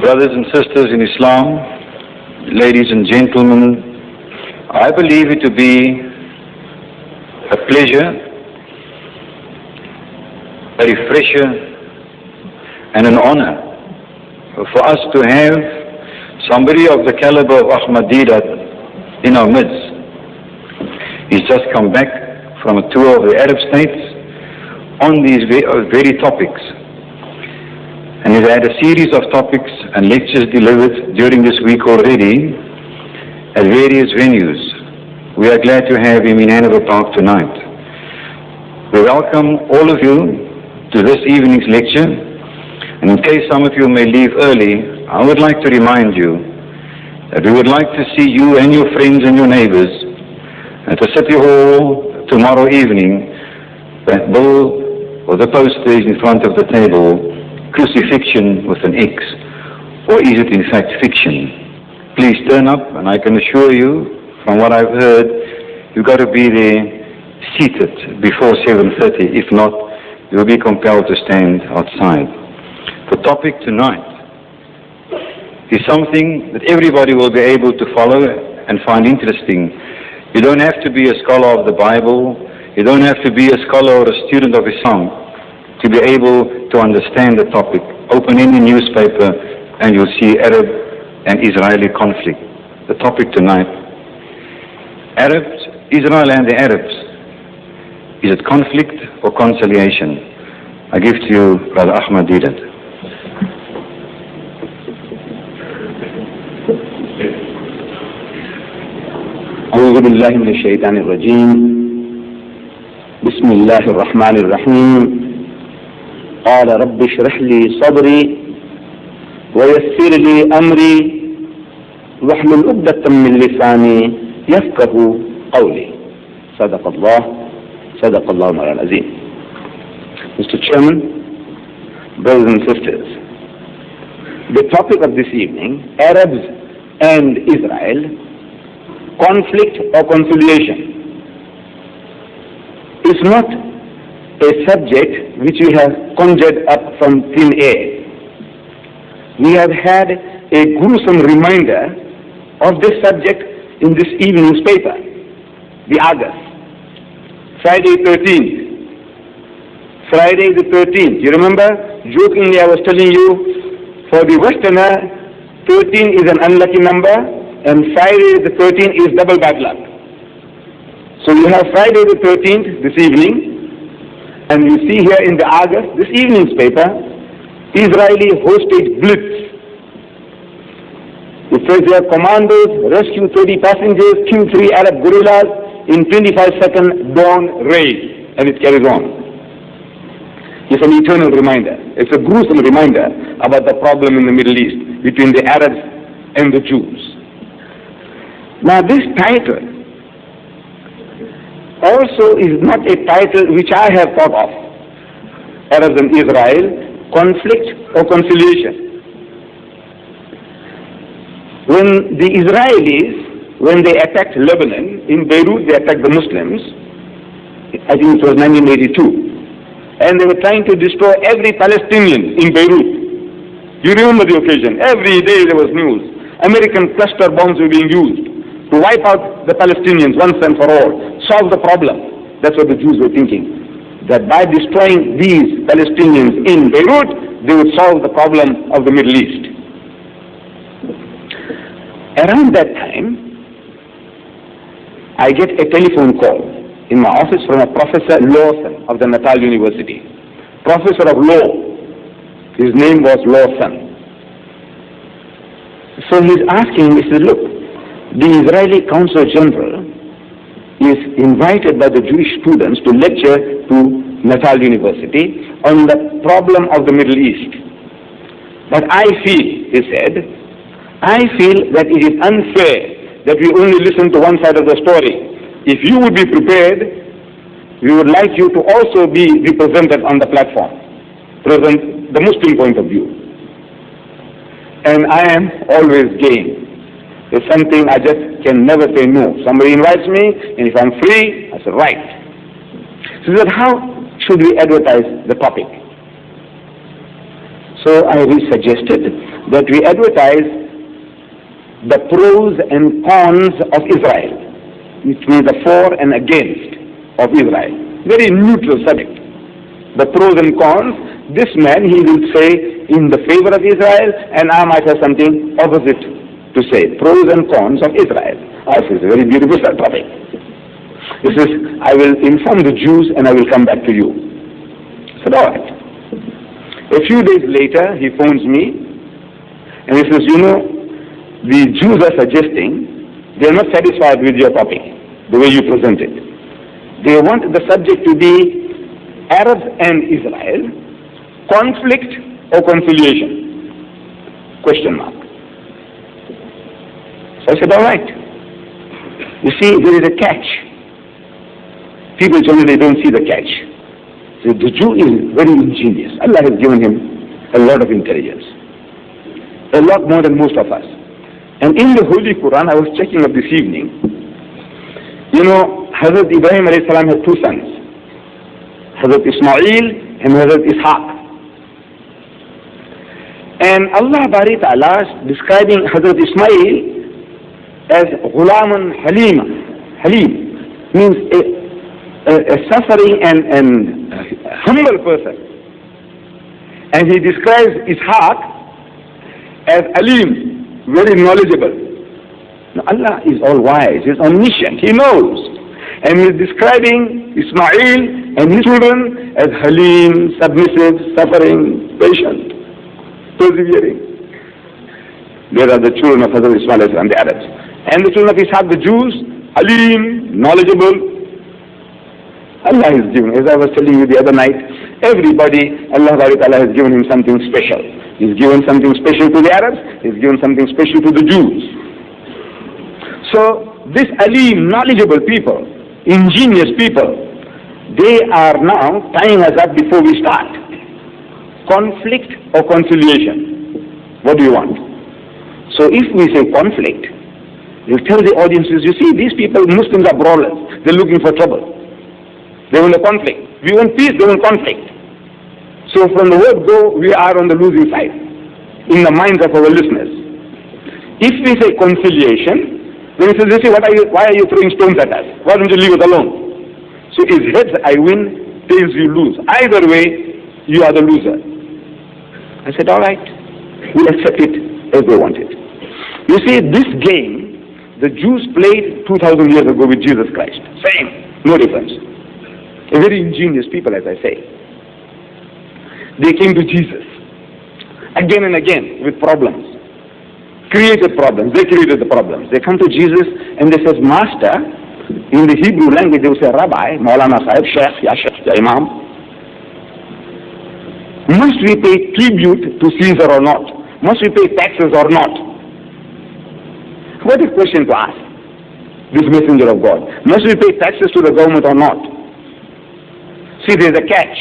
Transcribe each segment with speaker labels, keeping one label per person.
Speaker 1: Brothers and sisters in Islam, ladies and gentlemen, I believe it to be a pleasure, a refresher, and an honor for us to have somebody of the caliber of Ahmed Deedat in our midst. He's just come back from a tour of the Arab states on these very topics. And he's had a series of topics and lectures delivered during this week already at various venues. We are glad to have him in Hanover Park tonight. We welcome all of you to this evening's lecture. And in case some of you may leave early, I would like to remind you that we would like to see you and your friends and your neighbors at the City Hall tomorrow evening. That bill or the poster is in front of the table, Crucifixion with an X, or is it in fact fiction? Please turn up, and I can assure you, from what I've heard, you've got to be there seated before 7:30. If not, you'll be compelled to stand outside. The topic tonight is something that everybody will be able to follow and find interesting. You don't have to be a scholar of the Bible. You don't have to be a scholar or a student of Islam to be able to understand the topic. Open any newspaper and you'll see Arab and Israeli conflict. The topic tonight, Arabs, Israel and the Arabs. Is it conflict or conciliation? I give to you Brother Ahmed Deedat.
Speaker 2: أعوذ بالله من الشيطان الرجيم بسم الله الرحمن الرحيم قال رب اشرح لي صدري ويسر لي أمري واحلل عقدة من لساني يفقه قولي صدق الله العظيم. Mr. Chairman, brothers and sisters, the topic of this evening, Arabs and Israel, conflict or conciliation, is not a subject which we have conjured up from thin air. We have had a gruesome reminder of this subject in this evening's paper, the August, Friday 13th. Friday the 13th. You remember, jokingly I was telling you, for the Westerner, 13 is an unlucky number, and Friday the 13th is double bad luck. So you have Friday the 13th this evening, and you see here in the August, this evening's paper, Israeli hostage blitz. It says here, commandos rescue 30 passengers, kill 3 Arab guerrillas in 25-second dawn raid. And it carries on. It's an eternal reminder. It's a gruesome reminder about the problem in the Middle East between the Arabs and the Jews. Now this title also is not a title which I have thought of. Arabs and Israel, conflict or conciliation. When the Israelis, when they attacked Lebanon, in Beirut they attacked the Muslims, I think it was 1982, and they were trying to destroy every Palestinian in Beirut. You remember the occasion. Every day there was news. American cluster bombs were being used to wipe out the Palestinians once and for all, solve the problem. That's what the Jews were thinking, that by destroying these Palestinians in Beirut, they would solve the problem of the Middle East. Around that time, I get a telephone call in my office from a Professor Lawson of the Natal University. Professor of Law. His name was Lawson. So he's asking me, he says, look, the Israeli Consul General is invited by the Jewish students to lecture to Natal University on the problem of the Middle East. But I feel, he said, I feel that it is unfair that we only listen to one side of the story. If you would be prepared, we would like you to also be represented on the platform, present the Muslim point of view. And I am always game. It's something I just can never say no. Somebody invites me, and if I'm free, I say, right. So that how should we advertise the topic? So I suggested that we advertise the pros and cons of Israel, which means the for and against of Israel. Very neutral subject. The pros and cons, this man, he will say in the favor of Israel, and I might have something opposite to say. Pros and cons of Israel. This is a very beautiful topic. This is, I will inform the Jews and I will come back to you. I said, all right. A few days later, he phones me and he says, you know, the Jews are suggesting they are not satisfied with your topic, the way you present it. They want the subject to be Arabs and Israel, conflict or conciliation? Question mark. So I said, all right. You see, there is a catch. People generally don't see the catch. So the Jew is very ingenious. Allah has given him a lot of intelligence. A lot more than most of us. And in the Holy Quran, I was checking up this evening, you know, Hazrat Ibrahim alayhi salam had two sons. Hazrat Ismail and Hazrat Ishaq. And Allah Bari Ta'ala is describing Hazrat Ismail as Ghulaman Halima. Halim means a suffering and humble person. And he describes Ishaq as Alim, very knowledgeable. Now Allah is all wise, He is omniscient, He knows. And He is describing Ismail and his children as Halim, submissive, suffering, patient, persevering. They are the children of Hazrat Ismail and the Arabs. And the children of Ishaq, the Jews, Halim, knowledgeable. Allah has given, as I was telling you the other night, everybody, Allah has given him something special. He's given something special to the Arabs, He's given something special to the Jews. So, this Alim, knowledgeable people, ingenious people, they are now tying us up before we start. Conflict or conciliation? What do you want? So if we say conflict, we'll tell the audiences, you see, these people, Muslims are brawlers. They're looking for trouble. They want a conflict. We want peace, they want conflict. So from the word go, we are on the losing side in the minds of our listeners. If we say conciliation, then he says, you see, why are you throwing stones at us? Why don't you leave us alone? So is heads I win, tails you lose. Either way, you are the loser. I said, all right, we'll accept it as they want it. You see, this game, the Jews played 2,000 years ago with Jesus Christ. Same, no difference. A very ingenious people, as I say. They came to Jesus again and again with problems. Created problems. They created the problems. They come to Jesus and they says, Master, in the Hebrew language they will say, Rabbi, Maulana Sahib, Sheikh, Ya Sheikh, Ya Imam. Must we pay tribute to Caesar or not? Must we pay taxes or not? What a question to ask this messenger of God. Must we pay taxes to the government or not? See, there is a catch.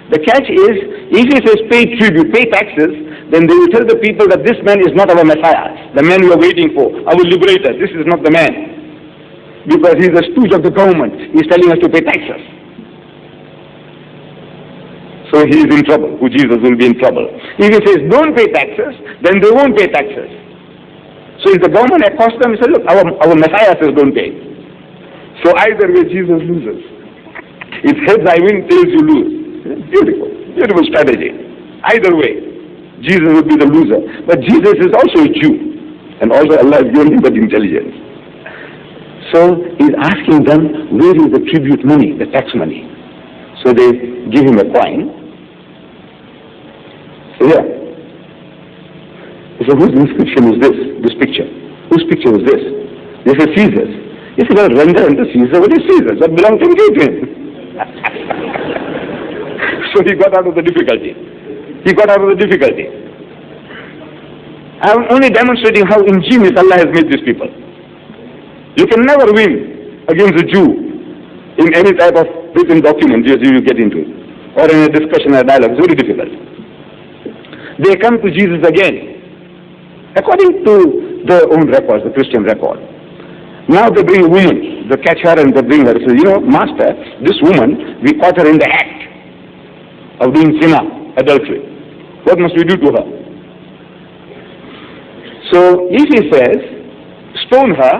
Speaker 2: The catch is, if he says pay tribute, pay taxes, then they will tell the people that this man is not our Messiah, the man we are waiting for, our liberator. This is not the man. Because he is a stooge of the government. He is telling us to pay taxes. So he is in trouble. Who Jesus will be in trouble. If he says don't pay taxes, then they won't pay taxes. So if the government accosts them, he says, look, our Messiah says don't pay. So either way Jesus loses. If heads I win, tails you lose. Beautiful. Beautiful strategy. Either way, Jesus would be the loser. But Jesus is also a Jew. And also Allah has given him that intelligence. So he's asking them, where is the tribute money, the tax money? So they give him a coin. So here. He said, whose inscription is this picture? Whose picture is this? They say Caesar's. He said, well, render unto Caesar what is Caesar's. That belongs to him. So he got out of the difficulty. I'm only demonstrating how ingenious Allah has made these people. You can never win against a Jew in any type of written document you get into, or in a discussion or dialogue. It's very difficult. They come to Jesus again, according to their own records, the Christian record. Now they bring a woman, they catch her and they bring her. They say, you know, Master, this woman, we caught her in the act of doing zina, adultery. What must we do to her? if he says, stone her,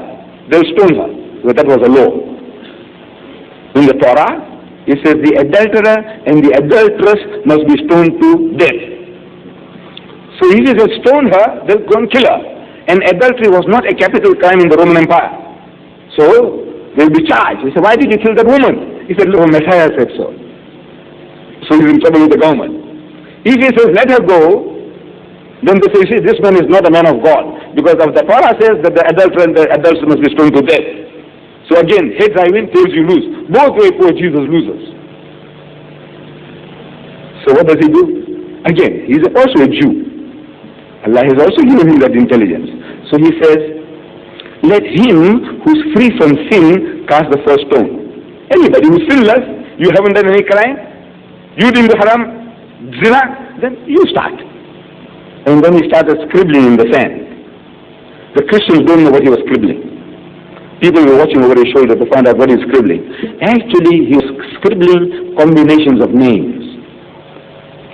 Speaker 2: they'll stone her. Well, that was a law. In the Torah, it says the adulterer and the adulteress must be stoned to death. So if he says stone her, they'll go and kill her. And adultery was not a capital crime in the Roman Empire. So they'll be charged. He said, why did you kill that woman? He said, look, Messiah said so. So he's in trouble with the government. If he says, let her go, then they say, see, this man is not a man of God. Because of the Torah says that the adulterer and the adulteress must be stoned to death. So again, heads I win, tails you lose. Both way poor Jesus loses. So what does he do? Again, he's also a Jew. Allah has also given him that intelligence. So he says, let him who's free from sin cast the first stone. Anybody who's sinless, you haven't done any crime, you didn't do haram, zina, then you start. And then he started scribbling in the sand. The Christians don't know what he was scribbling. People were watching over his shoulder to find out what he's scribbling. Actually, he was scribbling combinations of names.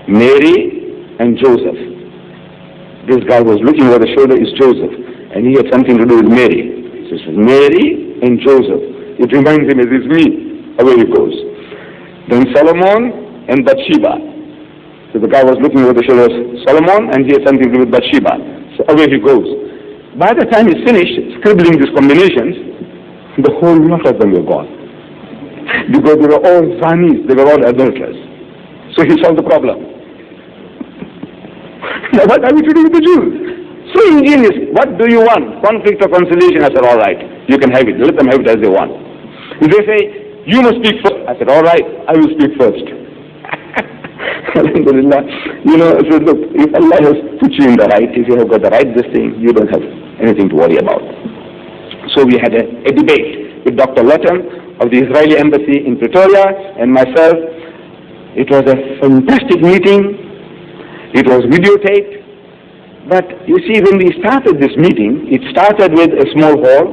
Speaker 2: Mary and Joseph. This guy was looking over the shoulder, is Joseph. And he had something to do with Mary. So it says Mary and Joseph. It reminds him, it is me. Away he goes. Then Solomon and Bathsheba. So the guy was looking over the shoulder of Solomon and he had something to do with Bathsheba. So away he goes. By the time he's finished scribbling these combinations, the whole lot of them were gone. Because they were all zanis, they were all adulterers. So he solved the problem. Now what are we to do with the Jews? So ingenious. What do you want? Conflict or conciliation? I said, all right, you can have it. Let them have it as they want. If they say, you must speak first, I said, all right, I will speak first. Alhamdulillah. I said, look, if Allah has put you in the right, if you have got the right this thing, you don't have anything to worry about. So we had a debate with Dr. Lutton of the Israeli embassy in Pretoria and myself. It was a fantastic meeting. It was videotaped. But you see, when we started this meeting, it started with a small hall,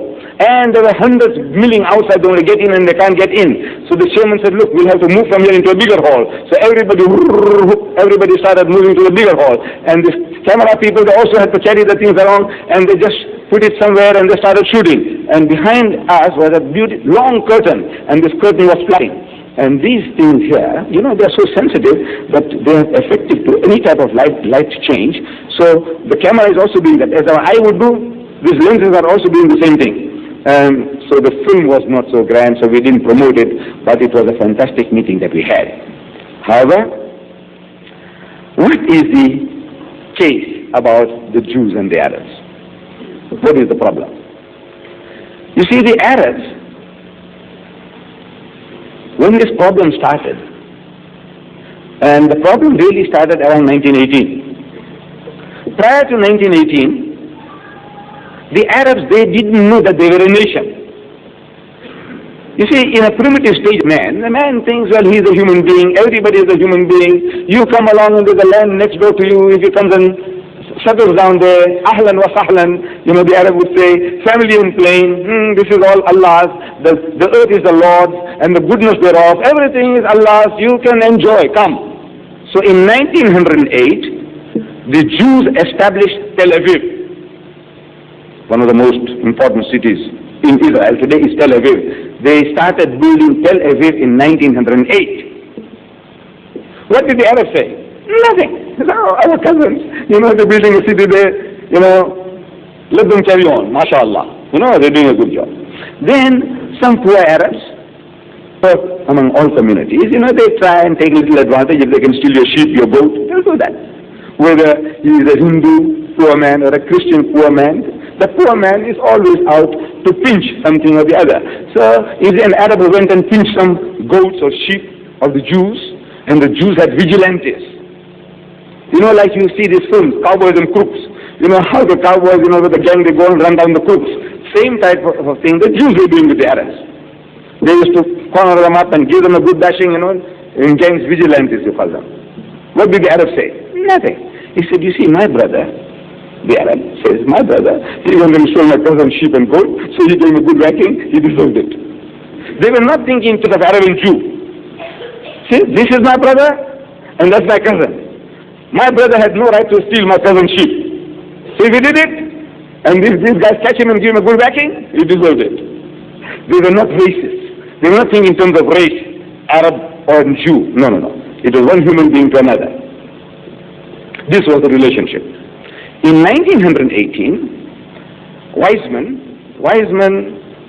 Speaker 2: and there were hundreds milling outside. They want to get in and they can't get in. So the chairman said, look, we'll have to move from here into a bigger hall. So everybody started moving to a bigger hall. And the camera people, they also had to carry the things around, and they just put it somewhere and they started shooting. And behind us was a long curtain, and this curtain was flying. And these things here, they're so sensitive that they are effective to any type of light change. So the camera is also doing that. As our eye would do, these lenses are also doing the same thing. So the film was not so grand, so we didn't promote it, but it was a fantastic meeting that we had. However, what is the case about the Jews and the Arabs? What is the problem? You see, the Arabs, when this problem started, and the problem really started around 1918. Prior to 1918, the Arabs, they didn't know that they were a nation. You see, in a primitive stage the man thinks, well, he's a human being, everybody is a human being. You come along into the land next door to you, if he comes and settles down there, ahlan wa sahlan, the Arab would say, family in plain, this is all Allah's, the earth is the Lord's, and the goodness thereof, everything is Allah's, you can enjoy, come. So in 1908, the Jews established Tel Aviv. One of the most important cities in Israel today is Tel Aviv. They started building Tel Aviv in 1908. What did the Arabs say? Nothing. Our cousins, they're building a city there, let them carry on, mashallah. They're doing a good job. Then some poor Arabs, among all communities, they try and take a little advantage. If they can steal your sheep, your goat, they'll do that. Whether he is a Hindu poor man or a Christian poor man, the poor man is always out to pinch something or the other. So if an Arab went and pinched some goats or sheep of the Jews, and the Jews had vigilantes. Like you see these films, cowboys and crooks. How the cowboys, with the gang, they go and run down the crooks. Same type of thing the Jews were doing with the Arabs. They used to corner them up and give them a good bashing, in gangs, vigilantes, you call them. What did the Arab say? Nothing. He said, you see, my brother, the Arab says, my brother, he went and stole my cousin's sheep and goat, so he gave me a good whacking, he deserved it. They were not thinking to the Arab and Jew. See, this is my brother, and that's my cousin. My brother had no right to steal my cousin's sheep. So if he did it, And if these guys catch him and give him a good whacking, he deserved it. They were not racist. They were not thinking in terms of race, Arab or Jew. No, no, no. It was one human being to another. This was the relationship. In 1918, Weizmann,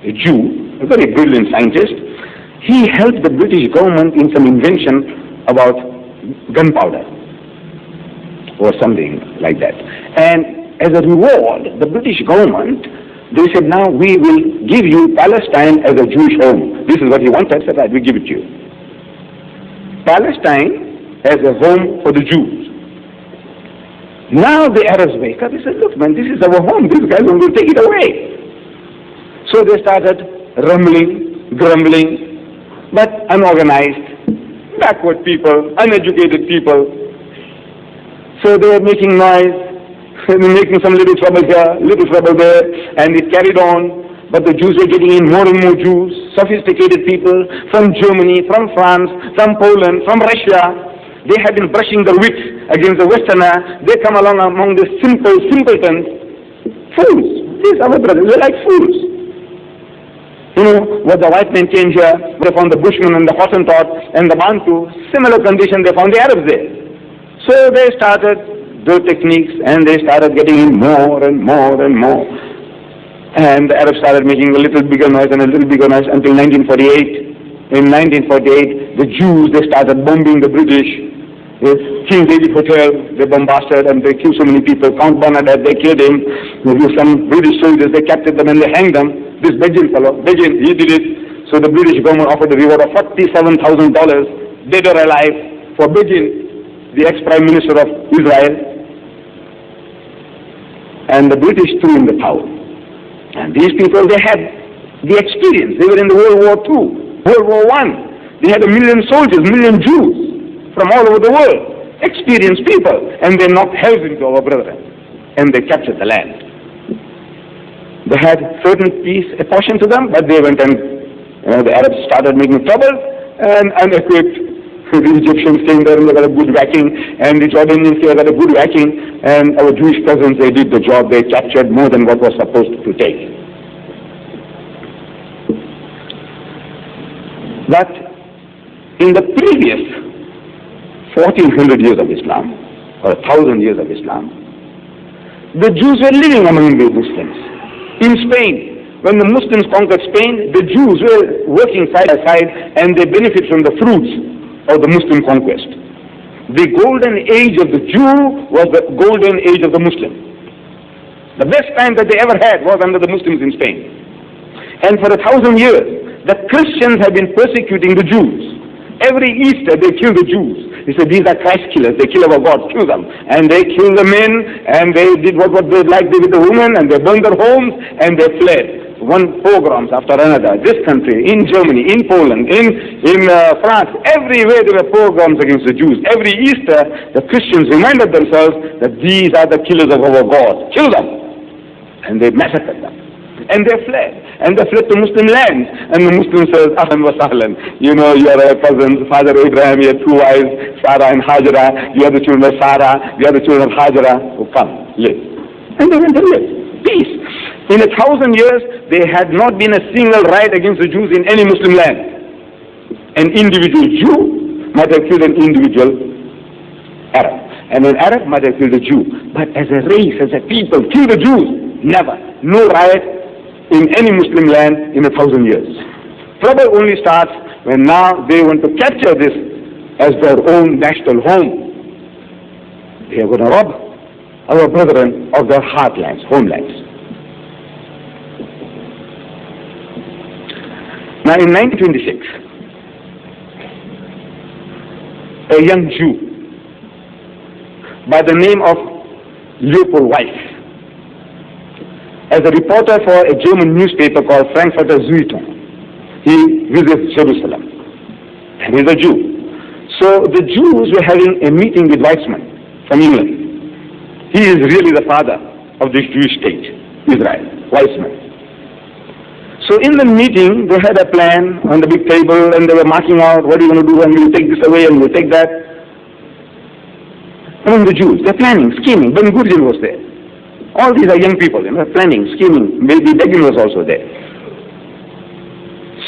Speaker 2: a Jew, a very brilliant scientist, he helped the British government in some invention about gunpowder or something like that. And as a reward, the British government, they said, now we will give you Palestine as a Jewish home. This is what he wanted, said, right, we give it to you. Palestine as a home for the Jews. Now the Arabs wake up, they said, look man, this is our home, these guys will take it away. So they started rumbling, grumbling, but unorganized, backward people, uneducated people. So they were making noise, making some little trouble here, little trouble there, and it carried on. But the Jews were getting in more and more Jews, sophisticated people from Germany, from France, from Poland, from Russia. They had been brushing their wits against the Westerner. They come along among the simpletons, fools. These are our brothers, they're like fools. You know, what the white men came here, they found the Bushmen and the Hottentot and the Bantu, similar condition they found the Arabs there. So they started their techniques and they started getting in more and more and more. And the Arabs started making a little bigger noise and a little bigger noise until 1948. In 1948, the Jews, they started bombing the British. King David Hotel, they bombarded and they killed so many people. Count Bernadette, they killed him. Some British soldiers, they captured them and they hanged them. This Begin fellow, Begin, he did it. So the British government offered a reward of $47,000, dead or alive, for Begin, the ex-prime minister of Israel. And the British threw in the towel. And these people, they had the experience. They were in the World War II, World War I. They had 1 million soldiers, 1 million Jews from all over the world, experienced people, and they knocked hells into our brethren, and they captured the land. They had certain peace apportioned to them, but they went and the Arabs started making trouble, and unequipped. The Egyptians came there and they got a good whacking, and the Jordanians came got a good whacking, and our Jewish cousins, they did the job. They captured more than what was supposed to take. But in the previous 1400 years of Islam, or 1000 years of Islam, the Jews were living among the Muslims. In Spain, when the Muslims conquered Spain, the Jews were working side by side and they benefited from the fruits of the Muslim conquest. The golden age of the Jew was the golden age of the Muslim. The best time that they ever had was under the Muslims in Spain. And for 1,000 years, the Christians have been persecuting the Jews. Every Easter they kill the Jews. They said, these are Christ killers, they kill our gods, kill them. And they kill the men, and they did what they liked with the women, and they burned their homes, and they fled. One pogroms after another. This country, in Germany, in Poland, in France, everywhere there were pogroms against the Jews. Every Easter, the Christians reminded themselves that these are the killers of our gods. Kill them. And they massacred them. And they fled. And they fled to Muslim lands. And the Muslim says, Ahlan wa sahlan. You know, you are a cousin, Father Abraham, you have 2 wives, Sarah and Hajara. You are the children of Sarah, you are the children of Hajara. Oh, come, live. And they went and lived. Peace. In 1,000 years, there had not been a single riot against the Jews in any Muslim land. An individual Jew might have killed an individual Arab. And an Arab might have killed a Jew. But as a race, as a people, kill the Jews. Never. No riot in any Muslim land in 1,000 years. Trouble only starts when now they want to capture this as their own national home. They are going to rob our brethren of their heartlands, homelands. Now in 1926, a young Jew by the name of Leopold Weiss, as a reporter for a German newspaper called Frankfurter Zeitung, he visits Jerusalem, and he's a Jew. So the Jews were having a meeting with Weizmann from England. He is really the father of this Jewish state, Israel, Weizmann. So in the meeting, they had a plan on the big table, and they were marking out what are you going to do, and we'll take this away, and we'll take that. Among the Jews, they're planning, scheming. Ben Gurion was there. All these are young people, planning, scheming. Maybe Begin was also there.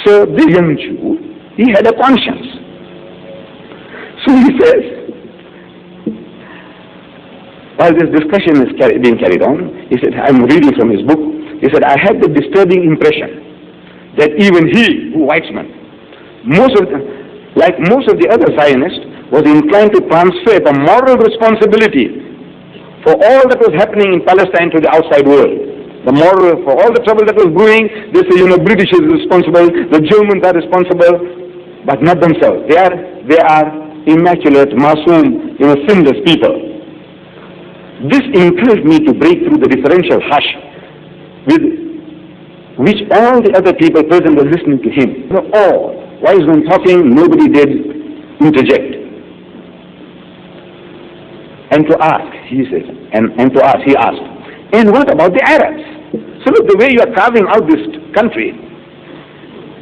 Speaker 2: So this young Jew, he had a conscience. So he says, while this discussion is being carried on, he said, I'm reading from his book, he said, I had the disturbing impression that even he, Weizmann, like most of the other Zionists, was inclined to transfer the moral responsibility for all that was happening in Palestine to the outside world. The moral, for all the trouble that was brewing, they say, British is responsible, the Germans are responsible, but not themselves. They are immaculate, masoom, sinless people. This encouraged me to break through the differential hush with which all the other people present were listening to him. Weizmann talking, nobody did interject. And to ask, he says, and to ask, he asked, and what about the Arabs? So look, the way you are carving out this country,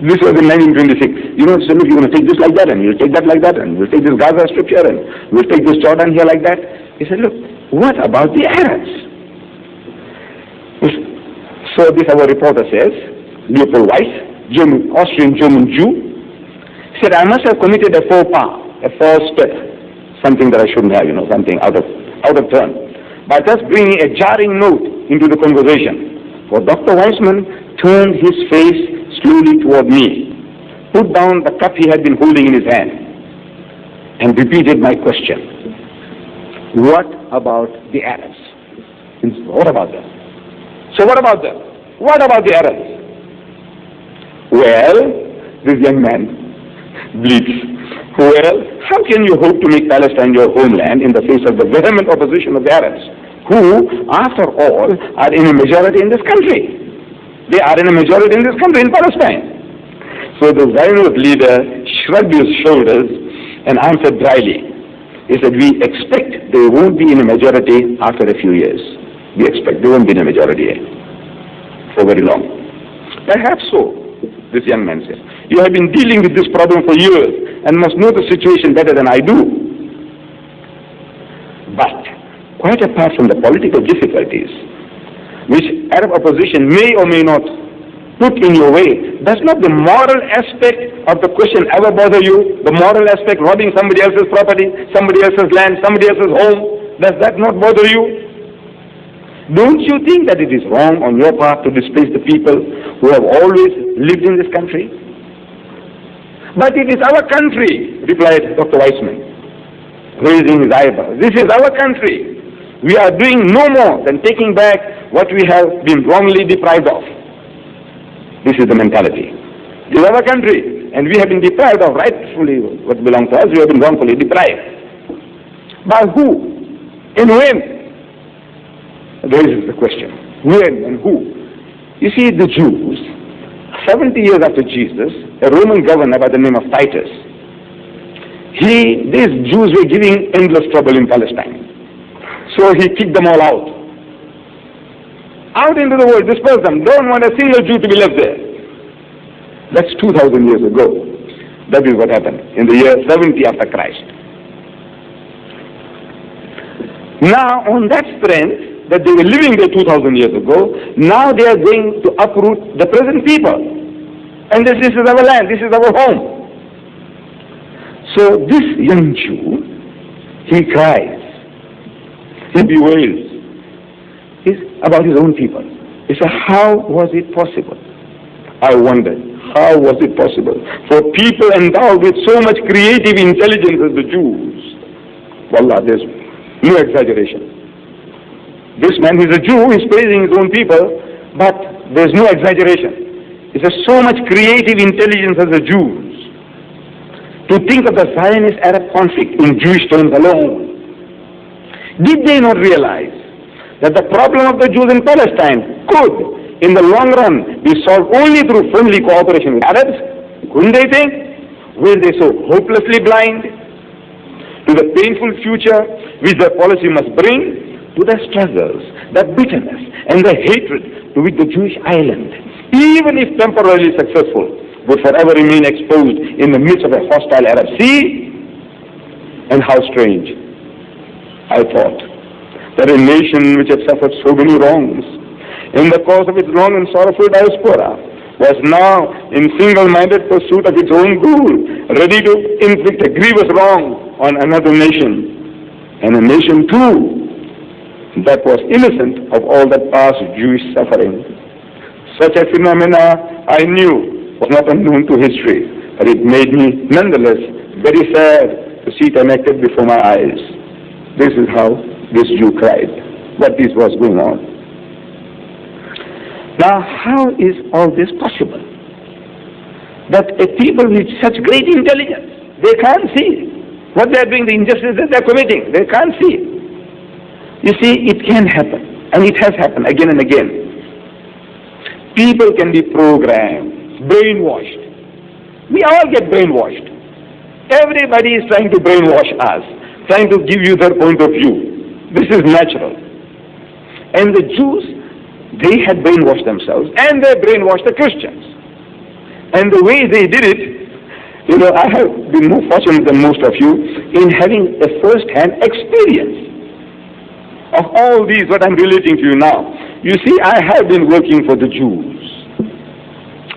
Speaker 2: this was in 1926. So look, you're going to take this like that, and you'll take that like that, and we'll take this Gaza Strip here, and we'll take this Jordan here like that. He said, look, what about the Arabs? So this our reporter says, Leopold Weiss, Austrian-German Jew, said, I must have committed a faux pas, a false step, something that I shouldn't have, something out of turn, by thus bringing a jarring note into the conversation. For Dr. Weizmann turned his face slowly toward me, put down the cup he had been holding in his hand, and repeated my question. What about the Arabs? What about them? So what about them? What about the Arabs? Well, this young man bleats. Well, how can you hope to make Palestine your homeland in the face of the vehement opposition of the Arabs, who, after all, are in a majority in this country? They are in a majority in this country, in Palestine. So the Zionist leader shrugged his shoulders and answered dryly. He said, we expect they won't be in a majority after a few years. We expect they won't be in a majority for very long. Perhaps so, this young man said. You have been dealing with this problem for years and must know the situation better than I do. But, quite apart from the political difficulties, which Arab opposition may or may not put in your way, does not the moral aspect of the question ever bother you? The moral aspect, robbing somebody else's property, somebody else's land, somebody else's home, does that not bother you? Don't you think that it is wrong on your part to displace the people who have always lived in this country? But it is our country, replied Dr. Weizmann, raising his eyebrows. This is our country. We are doing no more than taking back what we have been wrongly deprived of. This is the mentality. This is our country, and we have been deprived of rightfully what belongs to us. We have been wrongfully deprived. By who? And when? This is the question. When and who? You see, the Jews, 70 years after Jesus, a Roman governor by the name of Titus, these Jews were giving endless trouble in Palestine. So he kicked them all out. Out into the world, dispersed them. Don't want a single Jew to be left there. That's 2,000 years ago. That is what happened in the year 70 after Christ. Now, on that strength, that they were living there 2,000 years ago, now they are going to uproot the present people. And this is our land, this is our home. So this young Jew, he cries, he bewails. It's about his own people. He said, how was it possible? I wondered, how was it possible for people endowed with so much creative intelligence as the Jews? Wallah, there's no exaggeration. This man, he's a Jew, he's praising his own people, but there's no exaggeration. He says, so much creative intelligence as the Jews. To think of the Zionist-Arab conflict in Jewish terms alone. Did they not realize that the problem of the Jews in Palestine could, in the long run, be solved only through friendly cooperation with Arabs? Couldn't they think? Were they so hopelessly blind to the painful future which their policy must bring? To the struggles, the bitterness, and the hatred to which the Jewish island, even if temporarily successful, would forever remain exposed in the midst of a hostile Arab sea? And how strange, I thought, that a nation which had suffered so many wrongs in the course of its long and sorrowful diaspora was now in single-minded pursuit of its own goal, ready to inflict a grievous wrong on another nation, and a nation too that was innocent of all that past Jewish suffering. Such a phenomena I knew was not unknown to history, but it made me nonetheless very sad to see it enacted before my eyes. This is how this Jew cried, what this was going on. Now, how is all this possible? That a people with such great intelligence, they can't see what they are doing, the injustice that they are committing. They can't see it. You see, it can happen, and it has happened again and again. People can be programmed, brainwashed. We all get brainwashed. Everybody is trying to brainwash us, trying to give you their point of view. This is natural. And the Jews, they had brainwashed themselves, and they brainwashed the Christians. And the way they did it, I have been more fortunate than most of you in having a first-hand experience of all these, what I'm relating to you now. You see, I have been working for the Jews.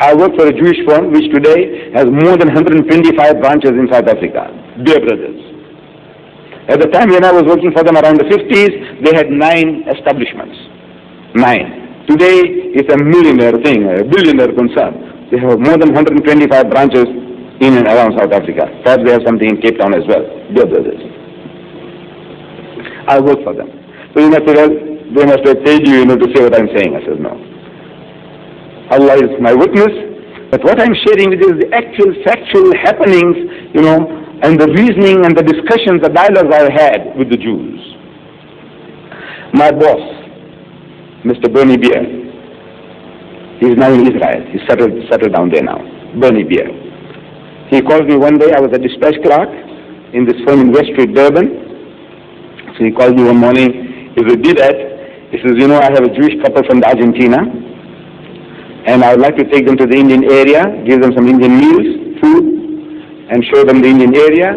Speaker 2: I work for a Jewish firm which today has more than 125 branches in South Africa, dear brothers. At the time when I was working for them around the 50s, they had 9 establishments. 9. Today, it's a millionaire thing, a billionaire concern. They have more than 125 branches in and around South Africa. Perhaps they have something in Cape Town as well, dear brothers. I work for them. So you must say, well, they must have paid you, to say what I'm saying. I said, no. Allah is my witness, but what I'm sharing with you is the actual factual happenings, and the reasoning and the discussions, the dialogues I had with the Jews. My boss, Mr. Bernie Beer. He is now in Israel. He's settled down there now. Bernie Beer. He called me one day. I was a dispatch clerk in this firm in West Street, Durban. So he called me one morning. He said, Deedat, he says, I have a Jewish couple from Argentina, and I would like to take them to the Indian area, give them some Indian meals, food, and show them the Indian area.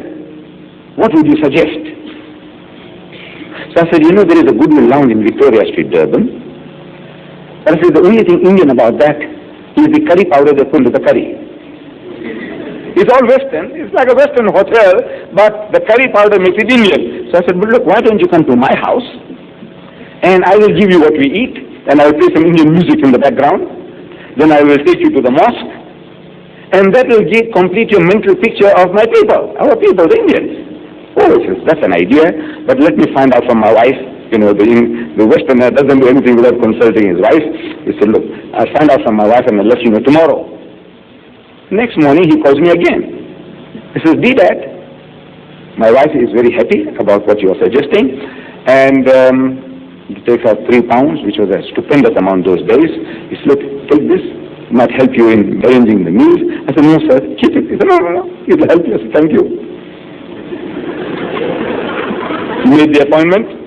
Speaker 2: What would you suggest? So I said, there is a Goodwill Lounge in Victoria Street, Durban. I said, the only thing Indian about that is the curry powder they put into the curry. It's all Western. It's like a Western hotel, but the curry powder makes it Indian. So I said, but look, why don't you come to my house, and I will give you what we eat, and I will play some Indian music in the background. Then I will take you to the mosque, and that will complete your mental picture of my people, our people, the Indians. Oh, he says, that's an idea, but let me find out from my wife. The Westerner doesn't do anything without consulting his wife. He said, look, I'll find out from my wife and I'll let you know tomorrow. Next morning, he calls me again. He says, Deedat, my wife is very happy about what you are suggesting, and he takes out £3, which was a stupendous amount those days. He said, look, take this, it might help you in arranging the meals. I said, no, sir, keep it. He said, no, it will help you. I said, thank you. He made the appointment.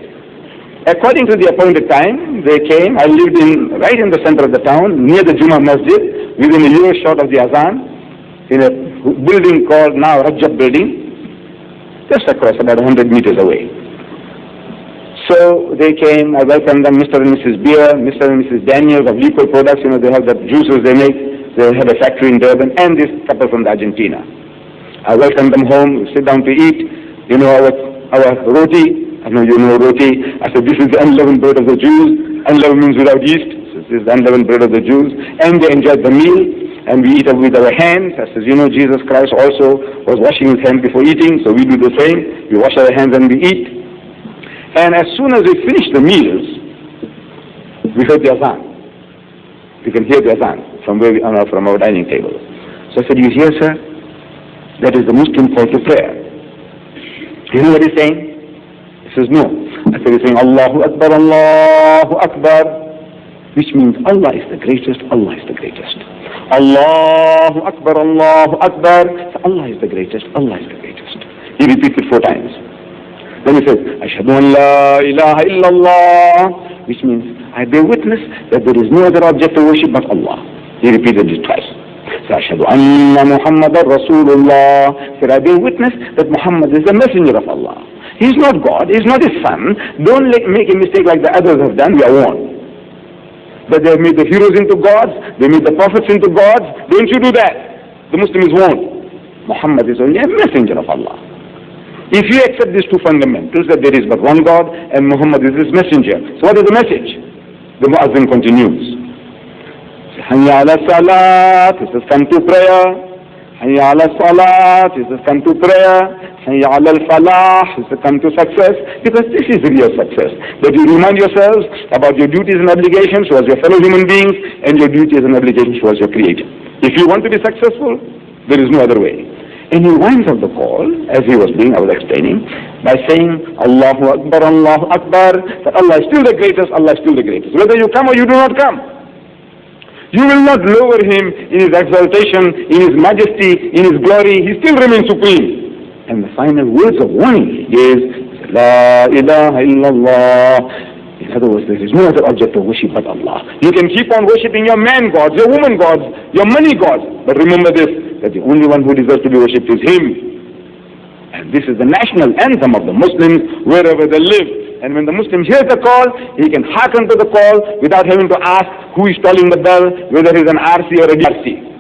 Speaker 2: According to the appointed time, they came. I lived right in the center of the town, near the Jummah Masjid, within a year short of the Azan, in a building called now Rajab Building, just across about 100 meters away. So they came, I welcomed them, Mr. and Mrs. Beer, Mr. and Mrs. Daniels of Liquid Products, they have the juices they make, they have a factory in Durban, and this couple from Argentina. I welcomed them home, we sit down to eat, our roti. I know you know roti. I said, this is the unleavened bread of the Jews. Unleavened means without yeast. So this is the unleavened bread of the Jews. And they enjoyed the meal, and we eat with our hands. I said, Jesus Christ also was washing his hands before eating, so we do the same. We wash our hands and we eat. And as soon as we finished the meals, we heard the Azan. We can hear the Azan from our dining table. So I said, you hear, sir? That is the Muslim call to prayer. You know what he's saying? He says, no. I said, he's saying, Allahu Akbar, which means Allah is the greatest, Allah is the greatest. Allahu Akbar, so Allah is the greatest, Allah is the greatest. He repeats it 4 times. Then he says, Ashhadu an la ilaha illallah, which means I bear witness that there is no other object of worship but Allah. He repeated it twice. So Ashhadu anna Muhammadan Rasulullah, said I bear witness that Muhammad is the messenger of Allah. He's not God. He's not his son. Don't make a mistake like the others have done. We are warned. That they have made the heroes into gods. They made the prophets into gods. Don't you do that. The Muslim is warned. Muhammad is only a messenger of Allah. If you accept these two fundamentals, that there is but one God and Muhammad is his messenger. So what is the message? The Muazzin continues. Hayya ala salat, he says come to prayer. Hayya ala salat, he says come to prayer. Hayya ala al-falah, he says come to success. Because this is real success. That you remind yourselves about your duties and obligations towards your fellow human beings and your duties and obligations towards your Creator. If you want to be successful, there is no other way. And he winds up the call, as he was doing, I was explaining, by saying, Allahu Akbar, Allahu Akbar, that Allah is still the greatest, Allah is still the greatest. Whether you come or you do not come. You will not lower him in his exaltation, in his majesty, in his glory. He still remains supreme. And the final words of warning is, La ilaha illallah. In other words, there is no other object of worship but Allah. You can keep on worshipping your man gods, your woman gods, your money gods. But remember this, that the only one who deserves to be worshipped is Him. And this is the national anthem of the Muslims wherever they live. And when the Muslim hears the call, he can hearken to the call without having to ask who is tolling the bell, whether he's an RC or a DRC.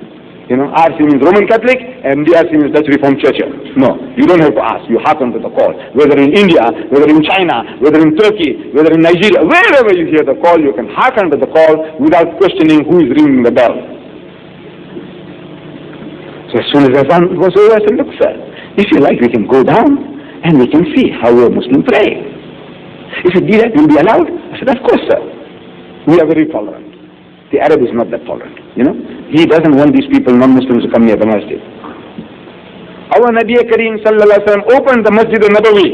Speaker 2: You know, RC means Roman Catholic and DRC means Dutch Reformed Church. No, you don't have to ask. You hearken to the call. Whether in India, whether in China, whether in Turkey, whether in Nigeria, wherever you hear the call, you can hearken to the call without questioning who is ringing the bell. So as soon as Azan was over, I said, look sir, if you like we can go down and we can see how a Muslim pray. He said, Deedat, will be allowed? I said, of course sir. We are very tolerant. The Arab is not that tolerant, you know. He doesn't want these people, non-Muslims, to come near the masjid. Our Nabi Kareem sallallahu alaihi wasallam opened the Masjid al-Nabawi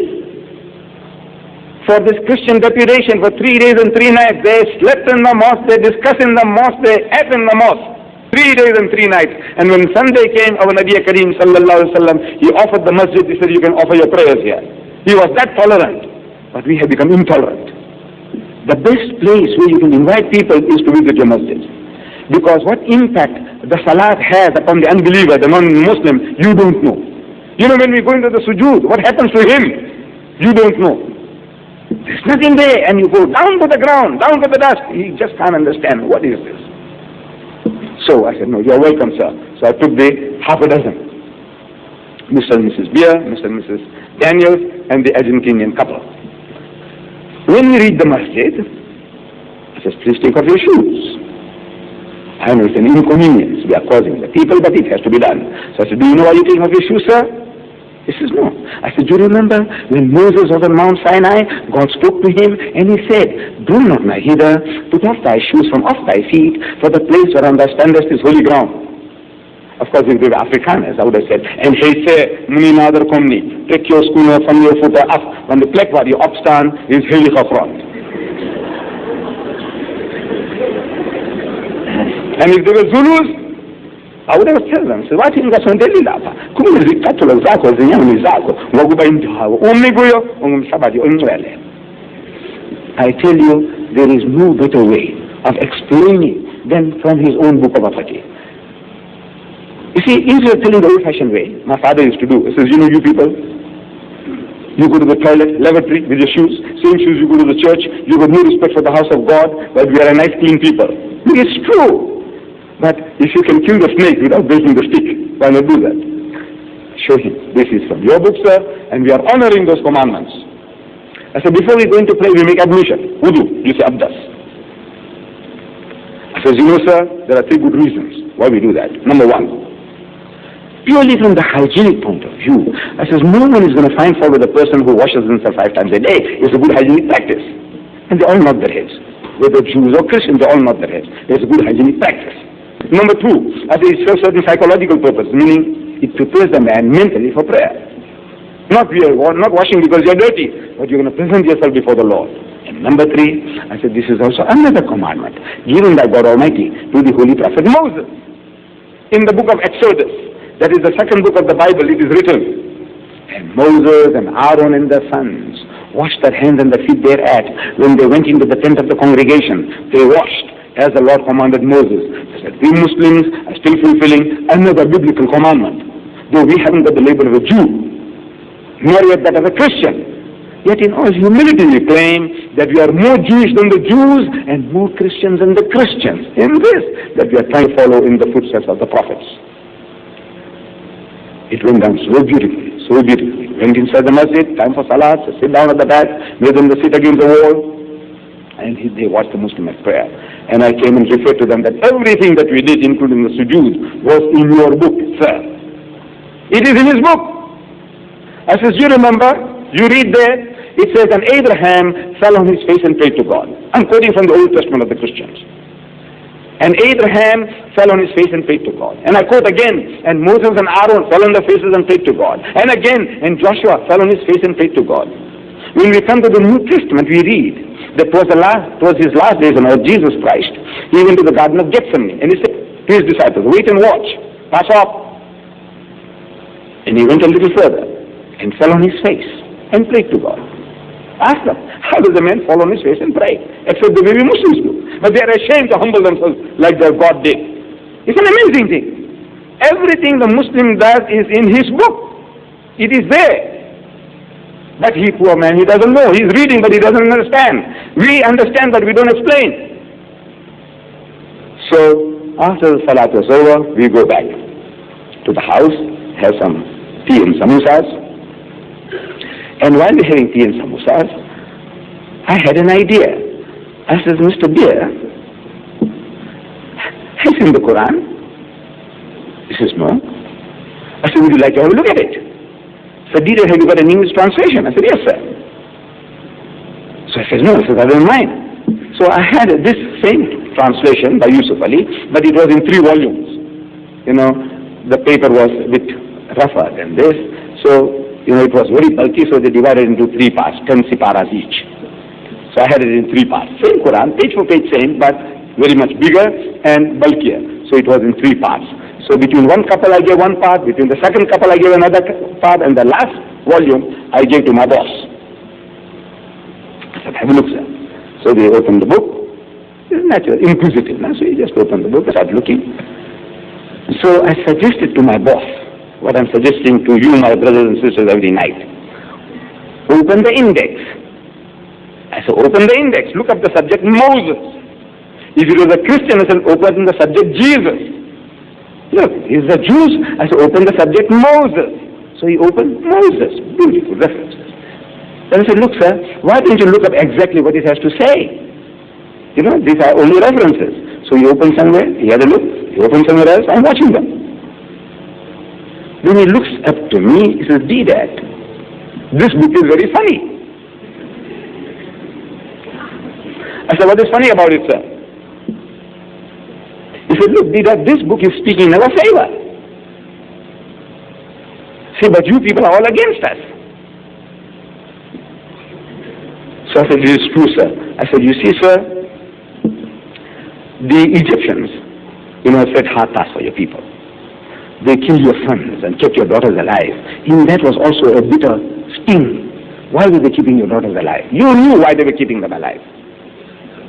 Speaker 2: for this Christian deputation for 3 days and 3 nights. They slept in the mosque, they discussed in the mosque, they ate in the mosque. 3 days and 3 nights. And when Sunday came, our Nabi Kareem sallallahu alaihi wasallam, he offered the masjid, he said, you can offer your prayers here. He was that tolerant. But we have become intolerant. The best place where you can invite people is to visit your masjid. Because what impact the salat has upon the unbeliever, the non-Muslim, you don't know. You know, when we go into the sujood, what happens to him? You don't know. There's nothing there, and you go down to the ground, down to the dust. He just can't understand, what is this? So I said, no, you're welcome, sir. So I took the half a dozen. Mr. and Mrs. Beer, Mr. and Mrs. Daniels, and the Argentinian couple. When we reach the masjid, I said, please take off your shoes. I know it's an inconvenience we are causing the people, but it has to be done. So I said, do you know why you're taking off your shoes, sir? He says, no. I said, do you remember when Moses was on Mount Sinai, God spoke to him and he said, do not lie hither, put off thy shoes from off thy feet, for the place whereon thou standest is holy ground. Of course, if they were Afrikaners, I would have said, and he said, Muni nader komni, take your schooner from your foot up, when the plek waar je opstaan is heilige grond. And if they were Zulus, I would have told them, so what in Gasondeli Lapa? Come is Catula Zako, the Yamini Zako, Waguba into Hawa, Omiguyo, Sabadi, Umwele. I tell you, there is no better way of explaining than from his own book of Afati. You see, instead of telling the old-fashioned way, my father used to do, he says, you know, you people, you go to the toilet, lavatory with your shoes, same shoes you go to the church, you got no respect for the house of God, but we are a nice, clean people. It's true. But if you can kill the snake without breaking the stick, why not do that? Show him, this is from your book, sir, and we are honoring those commandments. I said, before we go into play, we make ablution. Wudu, you say abdas. I said, you know, sir, there are 3 good reasons why we do that. Number 1, purely from the hygienic point of view, I says, no one is going to find fault with a person who washes himself 5 times a day. It's a good hygienic practice. And they all nod their heads. Whether Jews or Christians, they all nod their heads. It's a good hygienic practice. Number 2, I say it serves certain psychological purpose, meaning it prepares the man mentally for prayer. Not washing because you're dirty, but you're going to present yourself before the Lord. And number 3, I said this is also another commandment given by God Almighty to the Holy Prophet Moses. In the book of Exodus, that is the 2nd book of the Bible, it is written, and Moses and Aaron and their sons washed their hands and their feet thereat when they went into the tent of the congregation. They washed as the Lord commanded Moses. They said, we Muslims are still fulfilling another biblical commandment. Though we haven't got the label of a Jew, nor yet that of a Christian, Yet in all humility we claim that we are more Jewish than the Jews and more Christians than the Christians. In this, that we are trying to follow in the footsteps of the prophets. It went down so beautifully, so beautifully. Went inside the masjid, time for salat, so sit down at the back, made them to sit against the wall, and they watched the Muslim at prayer. And I came and referred to them that everything that we did, including the sujood, was in your book, sir. It is in his book. I says, you remember, you read there, it says, and Abraham fell on his face and prayed to God. I'm quoting from the Old Testament of the Christians. And Abraham fell on his face and prayed to God. And I quote again, and Moses and Aaron fell on their faces and prayed to God. And again, and Joshua fell on his face and prayed to God. When we come to the New Testament, we read that towards his last days on earth, Jesus Christ, he went to the Garden of Gethsemane, and he said to his disciples, wait and watch, pass off. And he went a little further and fell on his face and prayed to God. Ask them, how does a man fall on his face and pray? Except the way we Muslims do. But they are ashamed to humble themselves like their God did. It's an amazing thing. Everything the Muslim does is in his book. It is there. But he, poor man, he doesn't know. He's reading, but he doesn't understand. We understand, but we don't explain. So, after the salat was over, we go back to the house, have some tea and samosas. And while we're having tea and samosas, I had an idea. I said, Mr. Dear, have you seen the Quran? He says, no. I said, would you like to have a look at it? So, Deedat, have you got an English translation? I said, yes, sir. So I said, no. He said, I don't mind. So I had this same translation by Yusuf Ali, but it was in 3 volumes. You know, the paper was a bit rougher than this. So, you know, it was very bulky, so they divided into 3 parts, 10 siparas each. So I had it in 3 parts. Same Quran, page for page same, but very much bigger and bulkier. So it was in 3 parts. So between one couple I gave one part, between the second couple I gave another part, and the last volume I gave to my boss. I said, have a look, sir. So they opened the book. It's natural, inquisitive. So he just opened the book and started looking. So I suggested to my boss, what I'm suggesting to you, my brothers and sisters, every night. Open the index. I said, open the index. Look up the subject Moses. If it was a Christian, I said, open the subject Jesus. Look, he's the Jews. I said, open the subject Moses. So he opened Moses. Beautiful references. Then I said, look, sir, why don't you look up exactly what it has to say? You know, these are only references. So he opened somewhere, he had a look. He opened somewhere else, I'm watching them. Then he looks up to me, he says, Deedat, this book is very funny. I said, what is funny about it, sir? He said, look, Deedat, this book is speaking in our favor. See, but you people are all against us. So I said, it is true, sir. I said, you see, sir, the Egyptians, you know, set hard tasks for your people. They killed your sons and kept your daughters alive. In that was also a bitter sting. Why were they keeping your daughters alive? You knew why they were keeping them alive.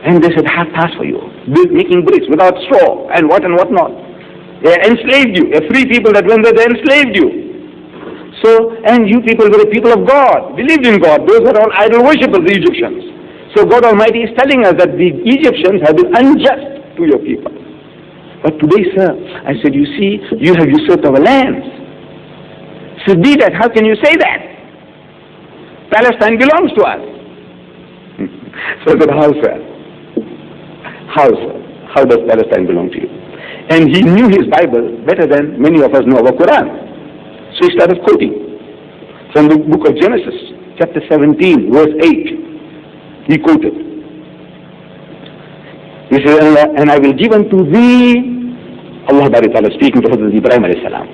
Speaker 2: And they said, hard task for you. Making bricks without straw and what not. They enslaved you. A free people that went there, they enslaved you. So, and you people were the people of God, believed in God. Those were all idol worshippers, the Egyptians. So God Almighty is telling us that the Egyptians have been unjust to your people. But today, sir, I said, you see, you have usurped our lands. So Deedat, how can you say that? Palestine belongs to us. So I said, how, sir? How, sir? How does Palestine belong to you? And he knew his Bible better than many of us know our Quran. So he started quoting from the book of Genesis, chapter 17, verse 8. He quoted. He said, and I will give unto thee, Allah Ta'ala speaking to Hazrat Ibrahim alayhi salam.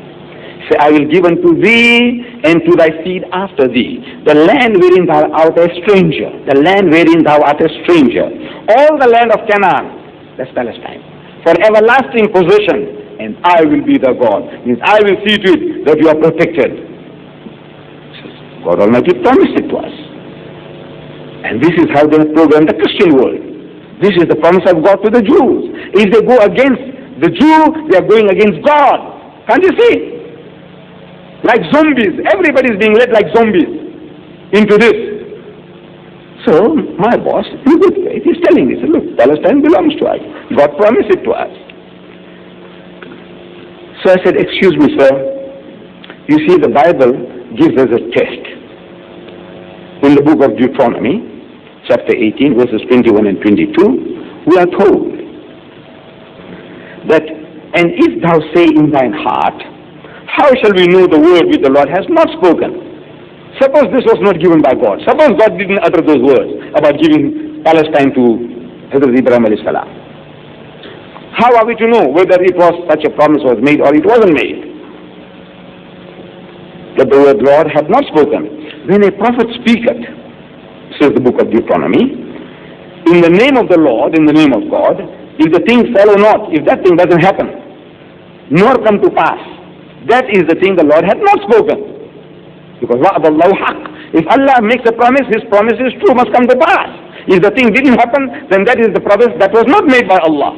Speaker 2: Say, I will give unto thee and to thy seed after thee the land wherein thou art a stranger. The land wherein thou art a stranger. All the land of Canaan, that's Palestine, for everlasting possession. And I will be the God. Means I will see to it that you are protected. God Almighty promised it to us. And this is how they have programmed the Christian world. This is the promise of God to the Jews. If they go against the Jew, they are going against God. Can't you see? Like zombies. Everybody is being led like zombies into this. So my boss, in good faith, he's telling me, look, Palestine belongs to us. God promised it to us. So I said, excuse me, sir. You see, the Bible gives us a test. In the book of Deuteronomy, chapter 18, verses 21 and 22, we are told that, and if thou say in thine heart, how shall we know the word which the Lord has not spoken? Suppose this was not given by God. Suppose God didn't utter those words about giving Palestine to Hazrat Ibrahim alayhi salam. How are we to know whether it was such a promise was made or it wasn't made? That the word Lord had not spoken. When a prophet speaketh, says the book of Deuteronomy, in the name of the Lord, in the name of God, if the thing follow not, if that thing doesn't happen, nor come to pass, that is the thing the Lord had not spoken. Because wa'adallahu haqq. If Allah makes a promise, His promise is true, must come to pass. If the thing didn't happen, then that is the promise that was not made by Allah.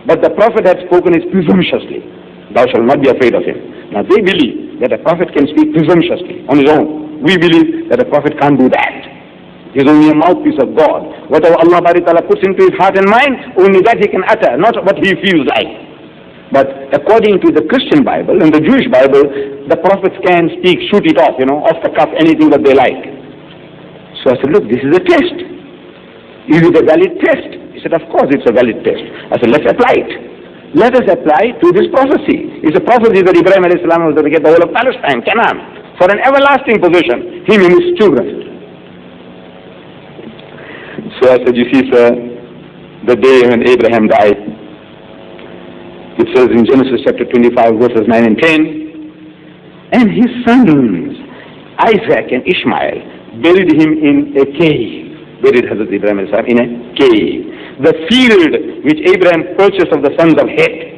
Speaker 2: But the prophet had spoken it presumptuously. Thou shalt not be afraid of him. Now they believe that a prophet can speak presumptuously on his own. We believe that a prophet can't do that. He's only a mouthpiece of God. Whatever Allah puts into his heart and mind, only that he can utter, not what he feels like. But according to the Christian Bible and the Jewish Bible, the prophets can speak, shoot it off, off the cuff, anything that they like. So I said, look, this is a test. Is it a valid test? He said, of course it's a valid test. I said, let's apply it. Let us apply to this prophecy. It's a prophecy that Ibrahim alayhi salam was going to get the whole of Palestine, Canaan, for an everlasting possession, him and his children. So I said, you see, sir, the day when Abraham died, it says in Genesis chapter 25, verses 9 and 10, and his sons, Isaac and Ishmael, buried him in a cave. Buried Hazrat Ibrahim alayhi salam in a cave. The field which Abraham purchased of the sons of Het,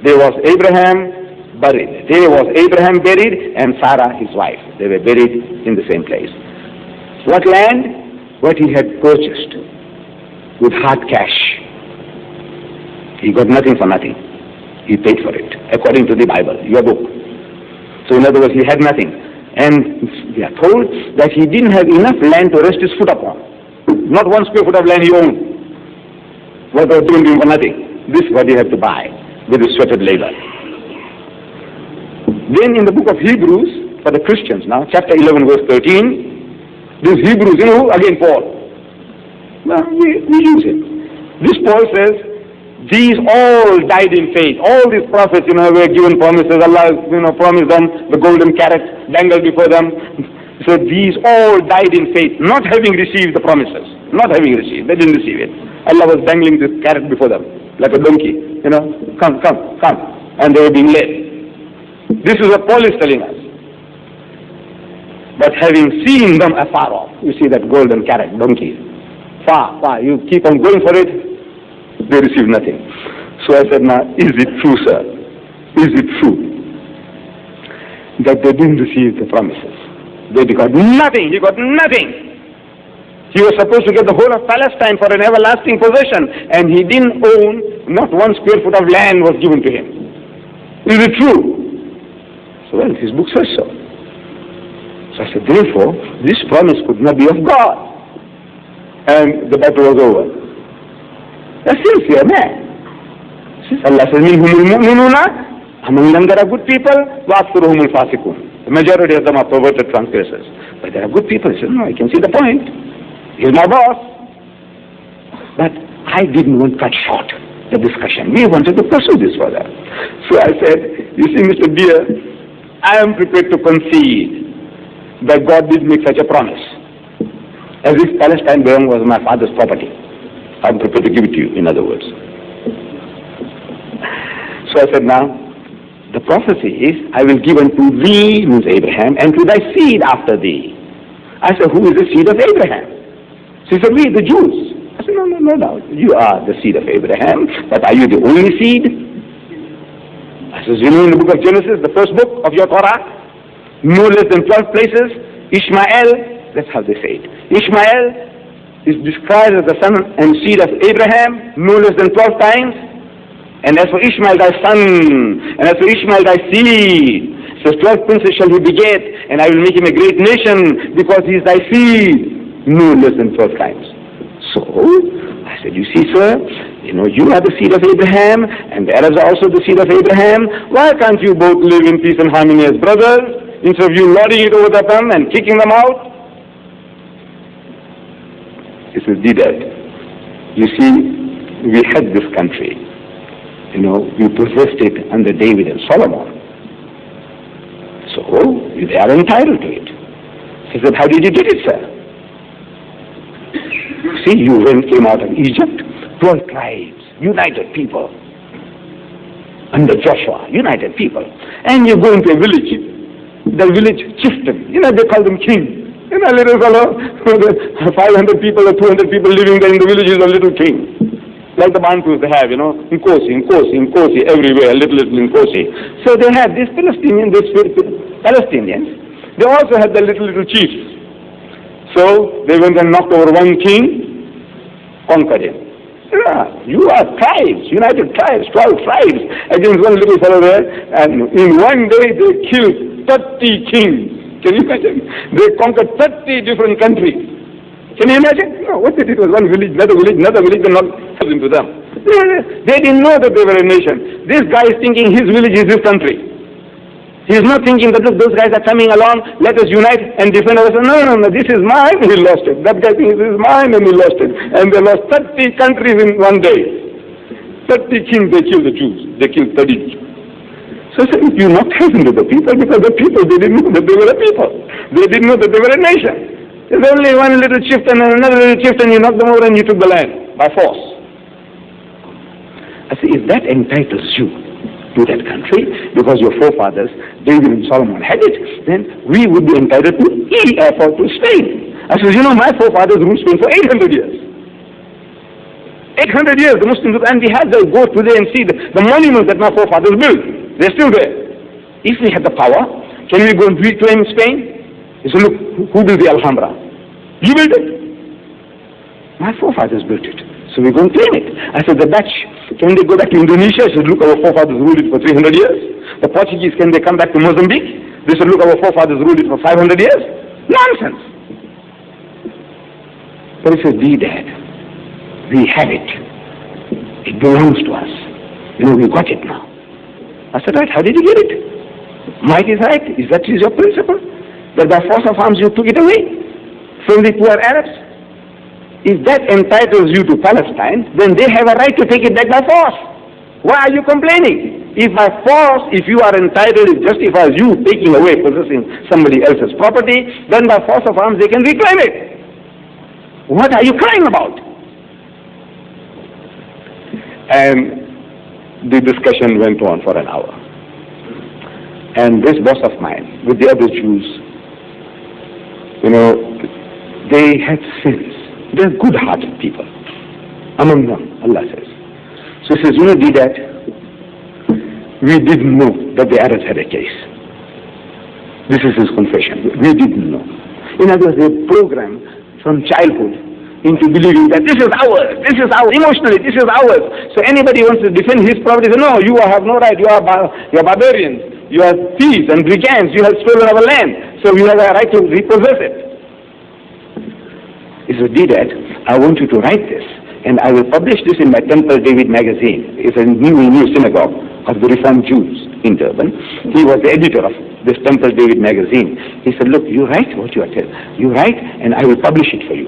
Speaker 2: there was Abraham buried. There was Abraham buried and Sarah his wife. They were buried in the same place. What land? What he had purchased with hard cash. He got nothing for nothing. He paid for it, according to the Bible, your book. So in other words, he had nothing. And we are told that he didn't have enough land to rest his foot upon. Not 1 square foot of land he owned. What was doing for nothing. This is what he had to buy with his sweated labor. Then in the book of Hebrews, for the Christians now, chapter 11, verse 13, these Hebrews, again Paul. Well, we use it. This Paul says, these all died in faith. All these prophets, were given promises. Allah, promised them the golden carrot dangled before them. So these all died in faith, not having received the promises. Not having received. They didn't receive it. Allah was dangling this carrot before them, like a donkey. Come. And they were being led. This is what Paul is telling us. But having seen them afar off, you see that golden carrot, donkey, far, you keep on going for it, they receive nothing. So I said, now, is it true, sir? Is it true that they didn't receive the promises? They got nothing. He got nothing. He was supposed to get the whole of Palestine for an everlasting possession, and he didn't own, not 1 square foot of land was given to him. Is it true? So, well, his book says so. So I said, therefore, this promise could not be of God. And the battle was over. A sincere man. Since Allah says, Minhumul mu'minuna, among them there are good people, wa'aksuruhumul fasikun. The majority of them are perverted transgressors. But there are good people. He said, no, I can see the point. He's my boss. But I didn't want to cut short the discussion. We wanted to pursue this further. So I said, you see, Mr. Dear, I am prepared to concede that God did make such a promise. As if Palestine was my father's property. I'm prepared to give it to you, in other words. So I said, now, the prophecy is, I will give unto thee, means Abraham, and to thy seed after thee. I said, who is the seed of Abraham? She said, we, the Jews. I said, no doubt. You are the seed of Abraham, but are you the only seed? I said, in the book of Genesis, the first book of your Torah, no less than 12 places, Ishmael, that's how they say it. Ishmael is described as the son and seed of Abraham, no less than 12 times. And as for Ishmael thy son, and as for Ishmael thy seed, says 12 princes shall he beget, and I will make him a great nation, because he is thy seed. no less than 12 times. So, I said, you see, sir, you are the seed of Abraham, and the Arabs are also the seed of Abraham. Why can't you both live in peace and harmony as brothers, instead of you lording it over them and kicking them out? He says, Deedat, you see, we had this country. We possessed it under David and Solomon. So, they are entitled to it. He said, how did you get it, sir? See, you came out of Egypt, 12 tribes, united people. Under Joshua, united people. And you go into a village, the village chieftain, they call them king. A little fellow, 500 people or 200 people living there in the village is a little king. Like the Bantus they have, Nkosi, everywhere, little Nkosi. So they had these Palestinians, they also had the little chiefs. So they went and knocked over one king, conquered him. Yeah, you are tribes, united tribes, 12 tribes against one little fellow there, and in one day they killed 30 kings. Can you imagine? They conquered 30 different countries. Can you imagine? No, what they did was one village, another village, and not into them. They didn't know that they were a nation. This guy is thinking his village is his country. He is not thinking that, look, those guys are coming along, let us unite and defend ourselves. No, this is mine, he lost it. That guy thinks this is mine and he lost it. And they lost 30 countries in one day. 30 kings, they killed the Jews. They killed 30. So I said, you not heaven to the people, because the people, they didn't know that they were a people. They didn't know that they were a nation. There's only one little chieftain and another little chieftain, you knocked them over and you took the land by force. I say, if that entitles you to that country, because your forefathers, David and Solomon, had it, then we would be entitled to Spain. I said, my forefathers ruled Spain for 800 years. 800 years, the Muslims, and we had to go today and see the monuments that my forefathers built. They're still there. If we had the power, can we go and reclaim Spain? He said, look, who built the Alhambra? You built it. My forefathers built it. So we go and claim it. I said, the Dutch, can they go back to Indonesia? I said, look, our forefathers ruled it for 300 years. The Portuguese, can they come back to Mozambique? They said, look, our forefathers ruled it for 500 years. Nonsense. But he said, Deedat, we have it. It belongs to us. We got it now. I said, right, how did you get it? Might is right. Is that your principle? That by force of arms you took it away from the poor Arabs? If that entitles you to Palestine, then they have a right to take it back by force. Why are you complaining? If by force, if you are entitled, it justifies you taking away, possessing somebody else's property, then by force of arms they can reclaim it. What are you crying about? And the discussion went on for an hour. And this boss of mine, with the other Jews, they had sins. They're good-hearted people. Among them, Allah says. So he says, Deedat, we didn't know that the Arabs had a case. This is his confession. We didn't know. In other words, they programmed from childhood into believing that this is ours, emotionally, this is ours. So anybody wants to defend his property, says, no, you have no right, you are barbarians, you are thieves and brigands, you have stolen our land, so you have a right to repossess it. He said, Deedat, I want you to write this, and I will publish this in my Temple David magazine. It's a new synagogue of the Reformed Jews in Durban. He was the editor of this Temple David magazine. He said, look, you write what you are telling. You write, and I will publish it for you.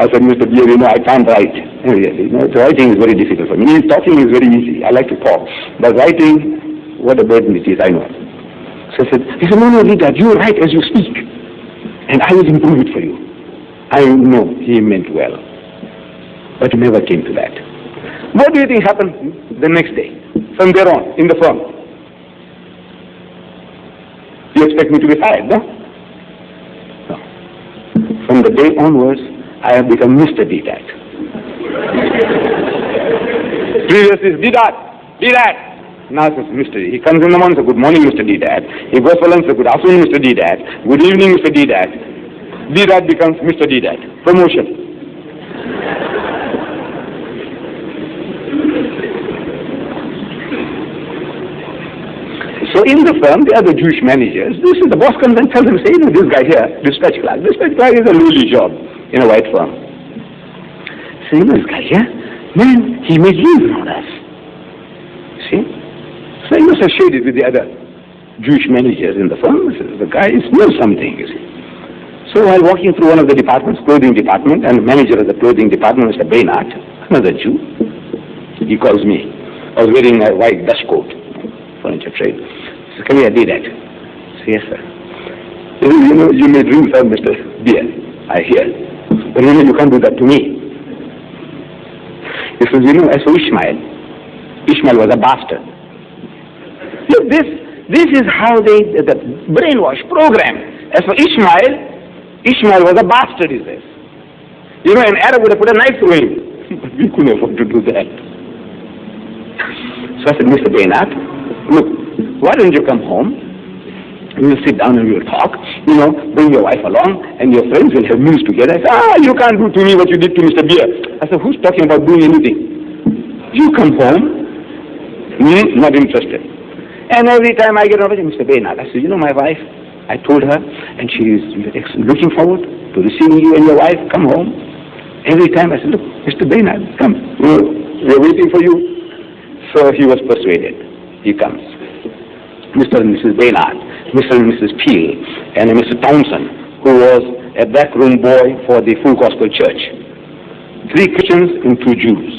Speaker 2: I said, Mr. Dear, I can't write. Really, writing is very difficult for me. Talking is very easy. I like to talk. But writing, what a burden it is, I know. So he said, no, Deedat, you write as you speak, and I will improve it for you. I know he meant well, but it never came to that. What do you think happened the next day, from there on, in the firm? You expect me to be fired, no? No. From the day onwards, I have become Mr. Deedat. Previous is Deedat. Now it's Mr. He comes in the morning, says, good morning, Mr. Deedat. He goes for lunch, says, good afternoon, Mr. Deedat. Good evening, Mr. Deedat. Deedat becomes Mr. Deedat. Promotion. So in the firm, the other Jewish managers, this is the boss comes and tells them, say, this guy here, dispatch clerk is a lowly job in a white firm. So, this guy here, man, he made leave on us. See? So he must have shared it with the other Jewish managers in the firm. The guy knows something, you see. So while walking through one of the departments, clothing department, and the manager of the clothing department, Mr. Baynard, another Jew, he calls me. I was wearing a white dust coat, furniture trade. He says, come here, Deedat. I say, yes, sir. He says, you may drink some, Mr. Beer, I hear. But you can't do that to me. He says, as for Ishmael was a bastard. Look, this is how the brainwash program. As for Ishmael was a bastard, he says. An Arab would have put a knife through him. But we couldn't afford to do that. So I said, Mr. Baynard, look, why don't you come home? We will sit down and we will talk. Bring your wife along and your friends will have meals together. I said, you can't do to me what you did to Mr. Beer. I said, who's talking about doing anything? You come home. Not interested. And every time I get over to Mr. Baynard, I said, my wife, I told her, and she is looking forward to receiving you and your wife. Come home. Every time I said, look, Mr. Baynard, come. We're waiting for you. So he was persuaded. He comes. Mr. and Mrs. Baynard, Mr. and Mrs. Peel, and Mr. Townsend, who was a backroom boy for the Full Gospel Church. 3 Christians and 2 Jews.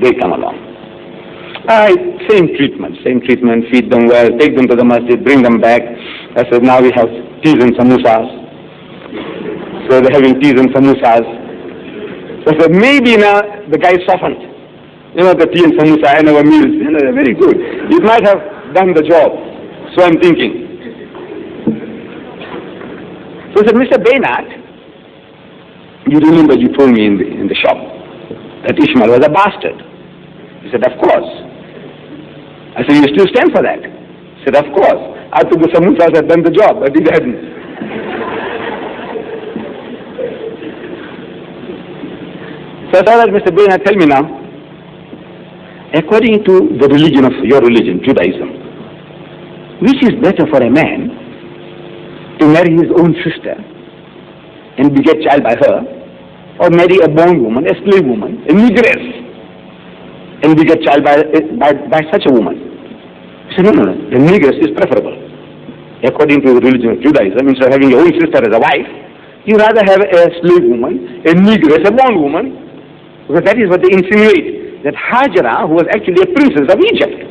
Speaker 2: They come along. Same treatment, feed them well, take them to the masjid, bring them back. I said, now we have teas and samosas. So they're having teas and samosas. So I said, maybe now the guy softened. The tea and samosa and our meals, they're very good. It might have done the job. So I'm thinking. So I said, Mr. Baynard, you remember you told me in the shop that Ishmael was a bastard. He said, of course. I said, you still stand for that? He said, of course. I thought the samosas had done the job, but it hadn't. So I thought, Mr. Baynard, tell me now, according to the religion of your religion, Judaism, which is better for a man to marry his own sister and beget child by her, or marry a bondwoman, a slave woman, a negress, and beget child by such a woman? He said, no, the negress is preferable. According to the religion of Judaism, instead of having your own sister as a wife, you rather have a slave woman, a negress, a bondwoman, because that is what they insinuate, that Hajara, who was actually a princess of Egypt.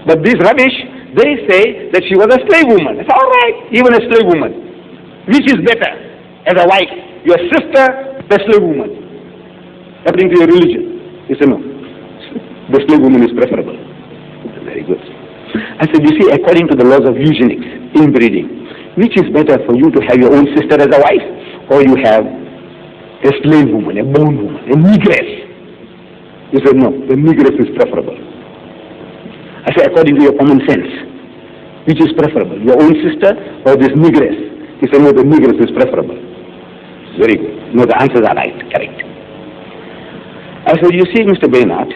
Speaker 2: But this rubbish, they say that she was a slave woman. It's all right, even a slave woman. Which is better as a wife? Your sister, the slave woman. According to your religion. He said, no. The slave woman is preferable. Very good. I said, you see, according to the laws of eugenics, inbreeding, which is better for you to have your own sister as a wife, or you have a slave woman, a bond woman, a negress? He said, no, the negress is preferable. I said, according to your common sense, which is preferable, your own sister or this negress? He said, no, the negress is preferable. Very good. No, the answers are right, correct. I said, you see, Mr. Baynard,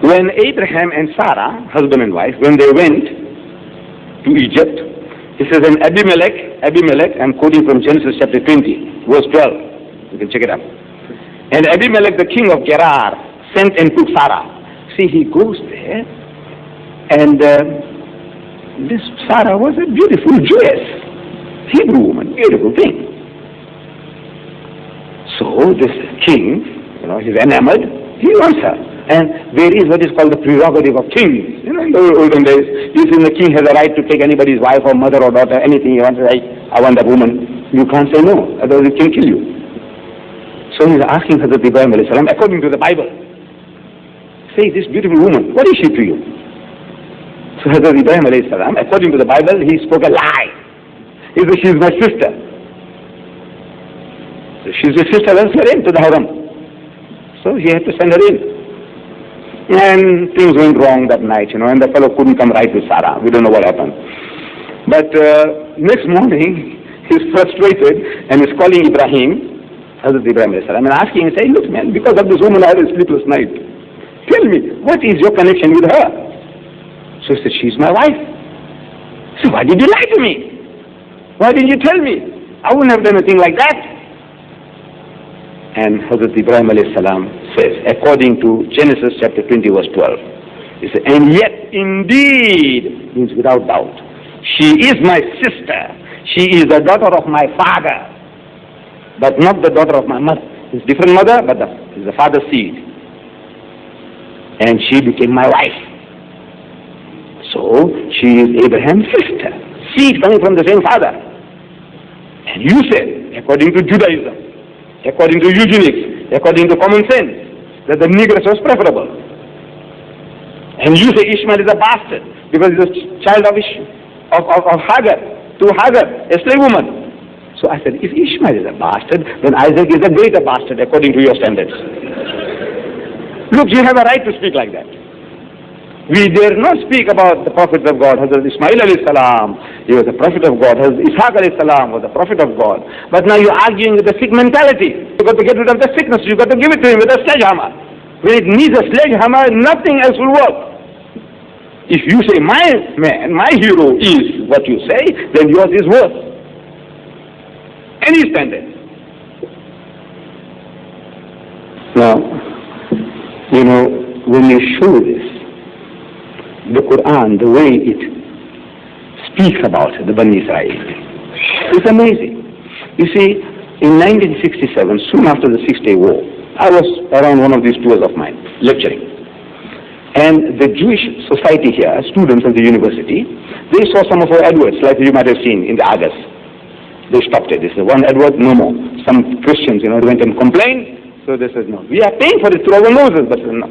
Speaker 2: when Abraham and Sarah, husband and wife, when they went to Egypt, he says, and Abimelech, I'm quoting from Genesis chapter 20, verse 12. You can check it out. And Abimelech, the king of Gerar, sent and took Sarah. See, he goes there, and this Sarah was a beautiful Jewess, Hebrew woman, beautiful thing. So this king, he's enamored, he wants her. And there is what is called the prerogative of kings. In the olden days, you see, the king has a right to take anybody's wife or mother or daughter, anything he wants. I want that woman. You can't say no, otherwise he can kill you. So he's asking Hazrat Ibrahim alayhi salam, according to the Bible, say, this beautiful woman, what is she to you? So Hazrat Ibrahim alayhi salam, according to the Bible, he spoke a lie. He said, she's my sister. So she's your sister, let's her in to the haram. So he had to send her in. And things went wrong that night, and the fellow couldn't come right with Sarah. We don't know what happened. But next morning, he's frustrated and he's calling Ibrahim, Hazrat Ibrahim alayhi salam, and asking him, saying, look man, because of this woman I had a sleepless night. Tell me, what is your connection with her? So he said, she's my wife. So why did you lie to me? Why didn't you tell me? I wouldn't have done anything like that. And Hazrat Ibrahim alayhi salam says, according to Genesis chapter 20 verse 12, he said, and yet indeed, means without doubt, she is my sister. She is the daughter of my father, but not the daughter of my mother. It's different mother, but it's the father's seed. And she became my wife. So she is Abraham's sister, seed coming from the same father. And you say, according to Judaism, according to eugenics, according to common sense, that the negress was preferable. And you say Ishmael is a bastard because he's a child of Hagar, through Hagar, a slave woman. So I said, if Ishmael is a bastard, then Isaac is a greater bastard according to your standards. Look, you have a right to speak like that. We dare not speak about the prophets of God. Hazrat Ismail alayhi salam, he was a prophet of God. Hazrat Ishaq alayhi salam was a prophet of God. But now you're arguing with the sick mentality. You've got to get rid of the sickness. You've got to give it to him with a sledgehammer. When it needs a sledgehammer, nothing else will work. If you say, my man, my hero is what you say, then yours is worse. Any standard. Now, you know, when you show this, the Quran, the way it speaks about the Bani Israel, it's amazing. You see, in 1967, soon after the 6-Day War, I was around one of these tours of mine, lecturing. And the Jewish society here, students of the university, they saw some of our adverts, like you might have seen in the Argus. They stopped it. They said, one advert, no more. Some Christians, went and complained. So they said, no. We are paying for it through our noses, but no.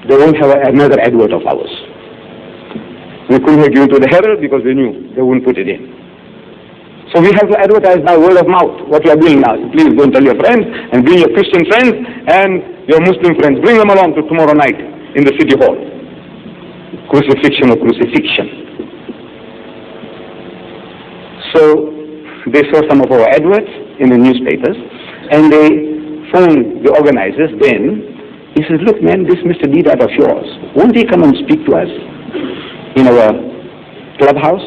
Speaker 2: They won't have another advert of ours. We couldn't have given to the Herald because we knew they wouldn't put it in. So we have to advertise by word of mouth what we are doing now. So please go and tell your friends and bring your Christian friends and your Muslim friends. Bring them along to tomorrow night in the city hall. Crucifixion or crucifixion. So they saw some of our adverts in the newspapers and they phoned the organizers then. He says, look man, this Mr. Deedat of yours, won't he come and speak to us in our clubhouse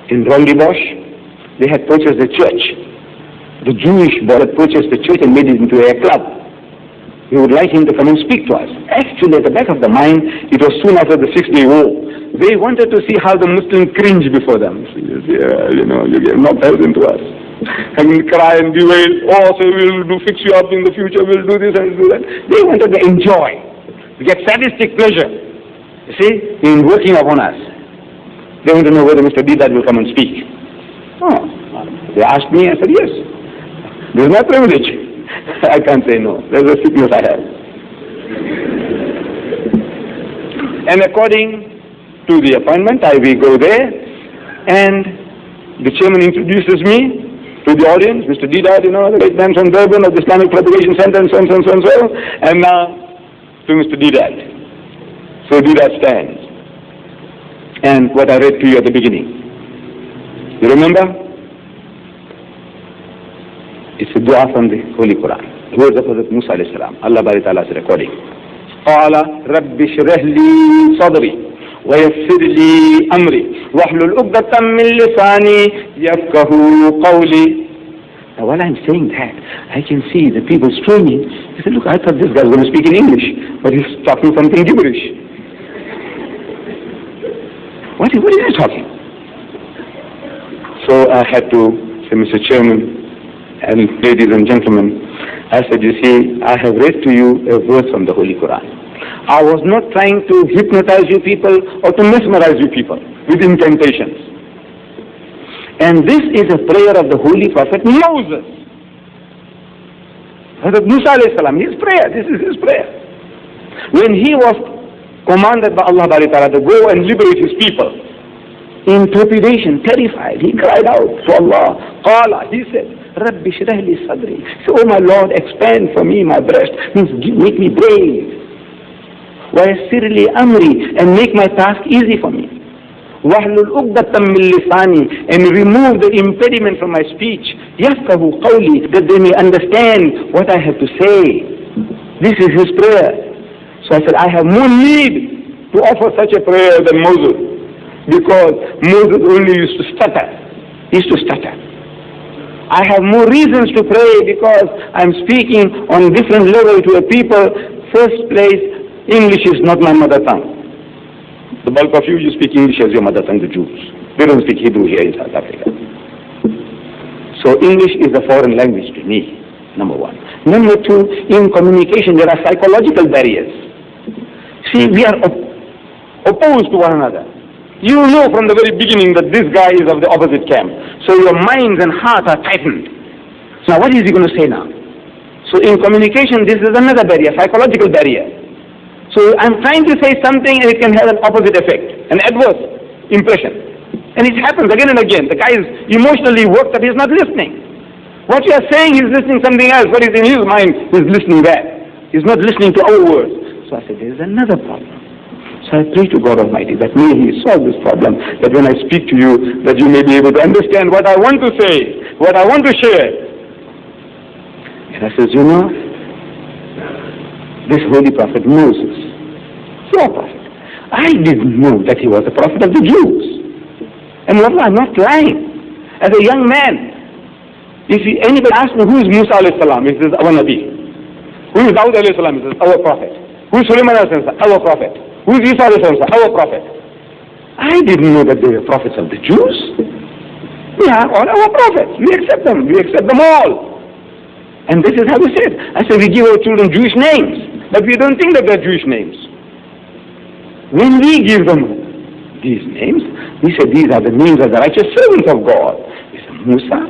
Speaker 2: in Bosch? They had purchased a church. The Jewish board had purchased the church and made it into a club. We would like him to come and speak to us. Actually, at the back of the mind, it was soon after the 6-Day War. They wanted to see how the Muslims cringe before them. So you get knocked out into us. And cry and bewail, so we'll fix you up in the future, we'll do this and do that. They wanted to enjoy, to get sadistic pleasure, you see, in working upon us. They want to know whether Mr. Deedat will come and speak. They asked me, I said, yes. This is my privilege. I can't say no. There's a sickness I have. And according to the appointment, we go there, and the chairman introduces me to the audience, Mr. Deedat, the great man from Durban of the Islamic Propagation Center, and so on, so on, so on, so on. And now to Mr. Deedat. So Deedat stands. And what I read to you at the beginning. You remember? It's a dua from the Holy Quran. The words of Hazrat Musa alayhi salam. Allah Bari Ta'ala is recording. قال رب اشرح لي صدري ويسر لي أمري واحلل عقدة من لساني يفقهوا قولي. Now while I'm saying that, I can see the people straining. They said, look, I thought this guy was going to speak in English, but he's talking something gibberish. What is he talking? So I had to say, Mr. Chairman and ladies and gentlemen, I said, you see, I have read to you a verse from the Holy Quran. I was not trying to hypnotize you people or to mesmerize you people with incantations. And this is a prayer of the Holy Prophet Moses. Hazrat Musa alayhi salam, his prayer, this is his prayer. When he was commanded by Allah Bari Ta'ala to go and liberate his people, in trepidation, terrified, he cried out to Allah. Qala, he said, Rabbi shrah li sadri. So, oh my Lord, expand for me my breast, means make me brave. وَيَسِّرْ لِي أَمْرِي, and make my task easy for me. وَحْلُلْ عُقْدَةً مِّن لِسَانِي, and remove the impediment from my speech. يَفْقَهُ قَوْلِي, that they may understand what I have to say. This is his prayer. So I said, I have more need to offer such a prayer than Moses, because Moses only used to stutter. He used to stutter. I have more reasons to pray because I'm speaking on different level to a people. First place, English is not my mother tongue. The bulk of you speak English as your mother tongue, the Jews. They don't speak Hebrew here in South Africa. So English is a foreign language to me, number one. Number two, in communication there are psychological barriers. See, we are opposed to one another. You know from the very beginning that this guy is of the opposite camp. So your minds and hearts are tightened. So now what is he going to say now? So in communication this is another barrier, psychological barrier. So I'm trying to say something and it can have an opposite effect, an adverse impression. And it happens again and again. The guy is emotionally worked up, he's not listening. What you are saying, he's listening something else. What is in his mind, he's listening back. He's not listening to our words. So I said, there is another problem. So I pray to God Almighty that may He solve this problem, that when I speak to you, that you may be able to understand what I want to say, what I want to share. And I says, you know, this holy prophet Moses, your prophet, I didn't know that he was a prophet of the Jews. And Allah, I'm not lying. As a young man, if anybody asks me who is Musa alayhi salam, he says, our Nabi. Who is Dawud alayhi salam, he says, our prophet. Who is Sulaiman alayhi salam, our prophet. Who is Isa alayhi salam, our prophet. I didn't know that they were prophets of the Jews. They are all our prophets. We accept them. We accept them all. And this is how we said. I said, we give our children Jewish names, but we don't think that they're Jewish names. When we give them these names, we say these are the names of the righteous servants of God. We say Musa.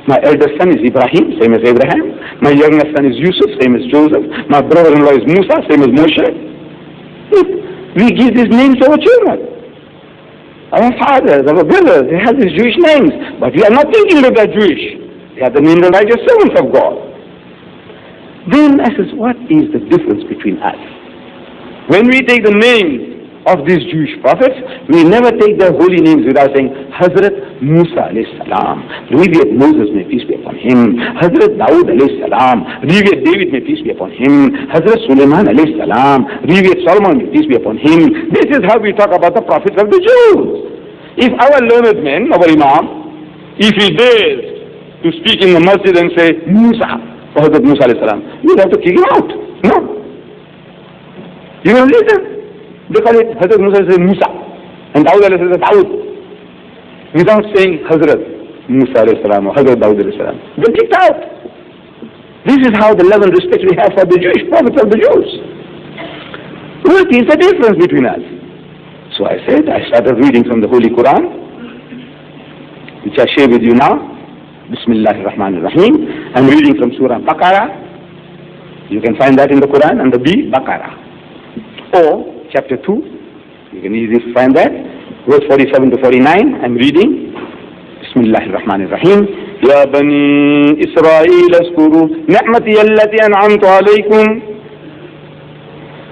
Speaker 2: My eldest son is Ibrahim, same as Abraham. My youngest son is Yusuf, same as Joseph. My brother-in-law is Musa, same as Moshe. We give these names to our children. Our fathers, our brothers, they have these Jewish names, but we are not thinking that they're Jewish. They are the names of the righteous servants of God. Then I says, what is the difference between us? When we take the names of these Jewish prophets, we never take their holy names without saying Hazrat Musa alayhi salam, revered Moses, may peace be upon him, Hazrat Dawud alayhi salam, revered David, may peace be upon him, Hazrat Sulaiman alayhi salam, revered Solomon, may peace be upon him. This is how we talk about the prophets of the Jews. If our learned man, our Imam, if he dares to speak in the masjid and say Musa, or Hazrat Musa alayhi salam, you'd have to kick him out. No. You don't listen. They call it Hazrat Musa says Musa, and Dawud alayhi says Dawud, without saying Hazrat Musa alayhi salam or Hazrat Dawud alayhi salam. They're kicked out. This is how the love and respect we have for the Jewish prophets of the Jews. What is the difference between us? So I said, I started reading from the Holy Quran, which I share with you now. Bismillahir Rahmanir Rahim. I'm reading from Surah Baqarah. You can find that in the Quran under B, Baqarah. Or chapter 2, you can easily find that. Verse 47 to 49, I'm reading. Bismillahir Rahmanir Rahim. Ya Bani Israel askuru ni'mati allati an'amtu alaykum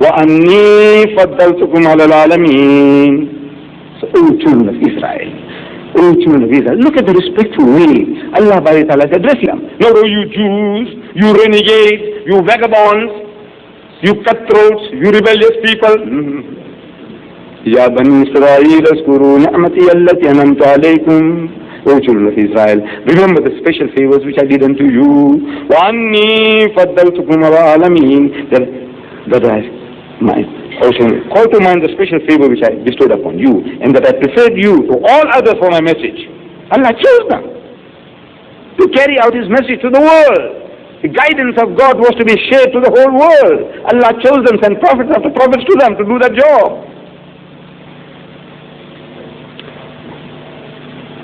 Speaker 2: wa anni faddaltukum ala al-alamin. So, O children of Israel, O children of Israel, look at the respectful way Allah Ta'ala is addressing them. Not oh you Jews, you renegades, you vagabonds, you cutthroats, you rebellious people. Ya Bani Israel askuru ni'mati allati an'amtu alaykum. O children of Israel, remember the special favors which I did unto you. Wa anni faddaltukum ala alamin. That I also call to mind the special favor which I bestowed upon you, and that I preferred you to all others for my message. Allah chose them to carry out His message to the world. The guidance of God was to be shared to the whole world. Allah chose them, sent prophets after prophets to them to do that job.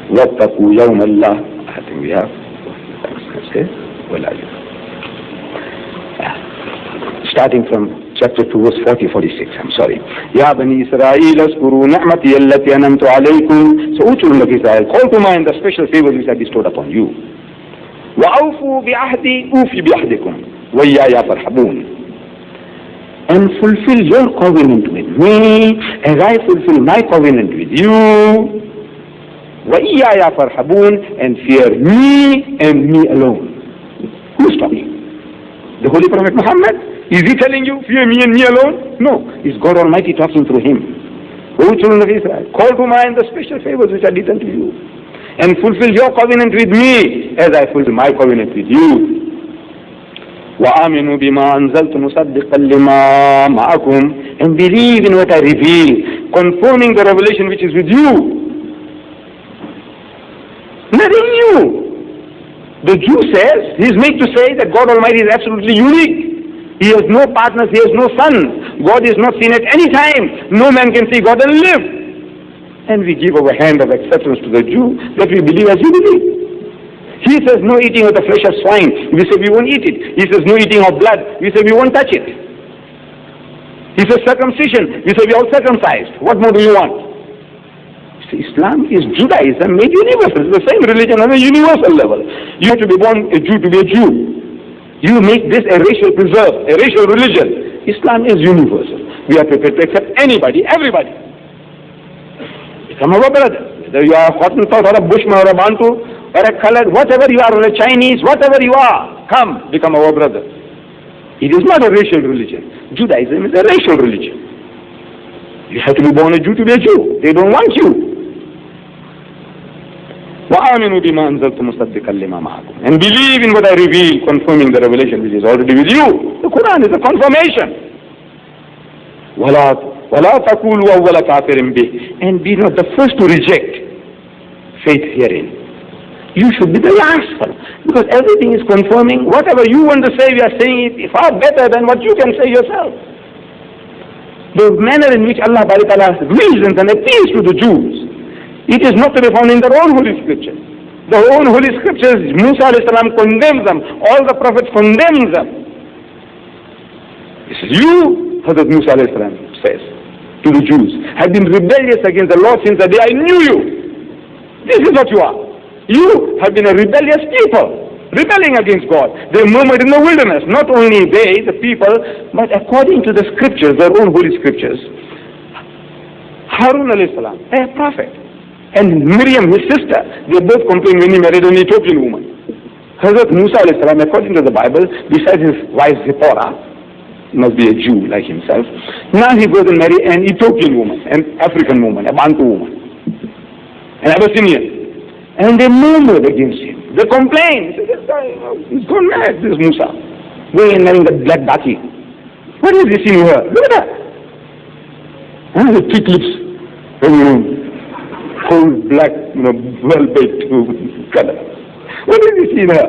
Speaker 2: وَاتَّقُوا يَوْمَ اللَّهِ. I think we have. Starting from chapter 2, verse 40-46. I'm sorry. Ya Bani Israel askuru ni'mati allati an'amtu alaykum. So, O children of Israel, call to mind the special favors which I bestowed upon you. وَأَوْفُوا بِعَهْدِي أُوفِ بِعَهْدِكُمْ وَإِيَّايَ فَارْحَبُونَ. And fulfill your covenant with me as I fulfill my covenant with you. وَإِيَّايَ فَارْحَبُونَ. And fear me and me alone. Who's talking? The Holy Prophet Muhammad? Is he telling you, fear me and me alone? No. It's God Almighty talking through him. O children of Israel, call to mind the special favors which are done to you, and fulfill your covenant with me as I fulfill my covenant with you. وَآمِنُوا بِمَا أَنزَلْتُ مُصَدِّقًا لِمَا مَعَكُمْ, and believe in what I reveal, confirming the revelation which is with you. Nothing new. The Jew says, he is made to say that God Almighty is absolutely unique. He has no partners, he has no sons. God is not seen at any time. No man can see God and live. And we give our hand of acceptance to the Jew that we believe as he believes. He says no eating of the flesh of swine. We say we won't eat it. He says no eating of blood. We say we won't touch it. He says circumcision. We say we are all circumcised. What more do you want? See, Islam is Judaism made universal. It's the same religion on a universal level. You have to be born a Jew to be a Jew. You make this a racial preserve, a racial religion. Islam is universal. We are prepared to accept anybody, everybody. Become our brother. Whether you are a Hottentot or a Bushman or a Bantu or a colored, whatever you are, or a Chinese, whatever you are, come, become our brother. It is not a racial religion. Judaism is a racial religion. You have to be born a Jew to be a Jew. They don't want you. وَآمِنُوا بِمَا أَنزَلْتُ مُصَدِّقًا لِمَا مَعَكُمْ, and believe in what I reveal, confirming the revelation which is already with you. The Quran is a confirmation. وَلَا تَقُولُوا أَوَّلَ كَافِرٍ بِهِ, and be not the first to reject faith herein. You should be the last one, because everything is confirming. Whatever you want to say, we are saying it far better than what you can say yourself. The manner in which Allah reasons and appeals to the Jews, it is not to be found in their own holy scriptures. The own holy scriptures, Musa alayhi salam condemns them. All the prophets condemn them. This is you, Hazrat Musa alayhi salam says to the Jews, have been rebellious against the Lord since the day I knew you. This is what you are. You have been a rebellious people, rebelling against God. They murmured in the wilderness. Not only they, the people, but according to the scriptures, their own holy scriptures, Harun alayhi salam, a prophet, and Miriam, his sister, they both complained when he married an Ethiopian woman. Hazrat Musa alayhi salam, according to the Bible, besides his wife Zipporah, must be a Jew like himself, now he goes and marries an Ethiopian woman, an African woman, a Bantu woman, an Abyssinian. And they murmured against him. They complained. They said, this guy, he's gone mad, this Musa. Going and marrying the black Baki. What is this in her? Look at that. The thick lips. Cold black, well-baked color. What is this in her?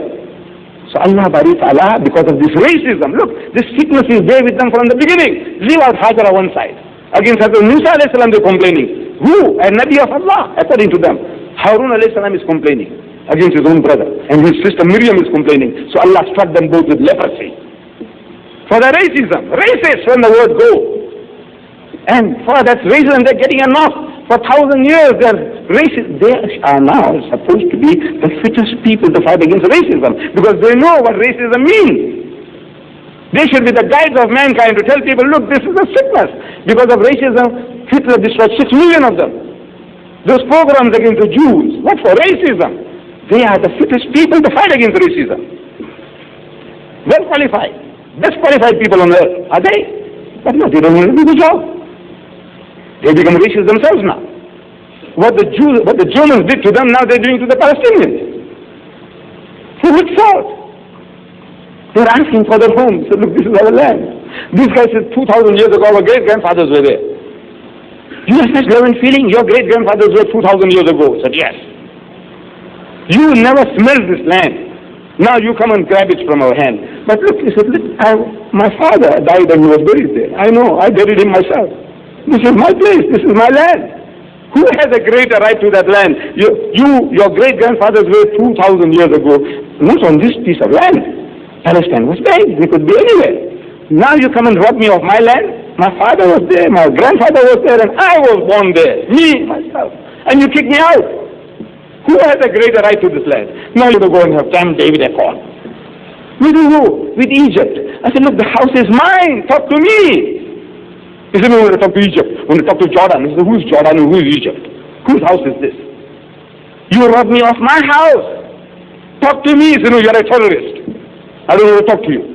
Speaker 2: So Allah Bari Ta'ala, because of this racism, look, this sickness is there with them from the beginning. Leave out Hajara one side. Against Hazrat Musa alayhi salam they're complaining. Who? A Nabi of Allah, according to them. Harun alayhi salam is complaining against his own brother, and his sister Miriam is complaining. So Allah struck them both with leprosy. For the racism, racist when the word go. And for that racism they're getting enough. For 1,000 years they're racist. They are now supposed to be the fittest people to fight against racism, because they know what racism means. They should be the guides of mankind to tell people, look, this is a sickness. Because of racism, Hitler destroyed 6 million of them. Those pogroms against the Jews, what for? Racism. They are the fittest people to fight against racism. Well qualified. Best qualified people on earth. Are they? But no, they don't want to do the job. They become racist themselves now. What the Germans did to them, now they're doing to the Palestinians. For what sort? They're asking for their home. So look, this is our land. This guy said 2,000 years ago our great-grandfathers were there. You have such love and feeling? Your great-grandfathers were 2,000 years ago. I said, yes. You never smelled this land. Now you come and grab it from our hand. But look, he said, look, my father died and he was buried there. I know, I buried him myself. This is my place. This is my land. Who has a greater right to that land? Your great-grandfathers were 2,000 years ago. Not on this piece of land. Palestine was big. They could be anywhere. Now you come and rob me of my land? My father was there, my grandfather was there, and I was born there. Me, myself. And you kick me out. Who has a greater right to this land? Now you go and have Camp David Accord. With who? With Egypt. I said, look, the house is mine. Talk to me. He said, no, we want to talk to Egypt. We want to talk to Jordan. He said, who is Jordan and who is Egypt? Whose house is this? You robbed me of my house. Talk to me. He said, no, you're a terrorist. I don't want to talk to you.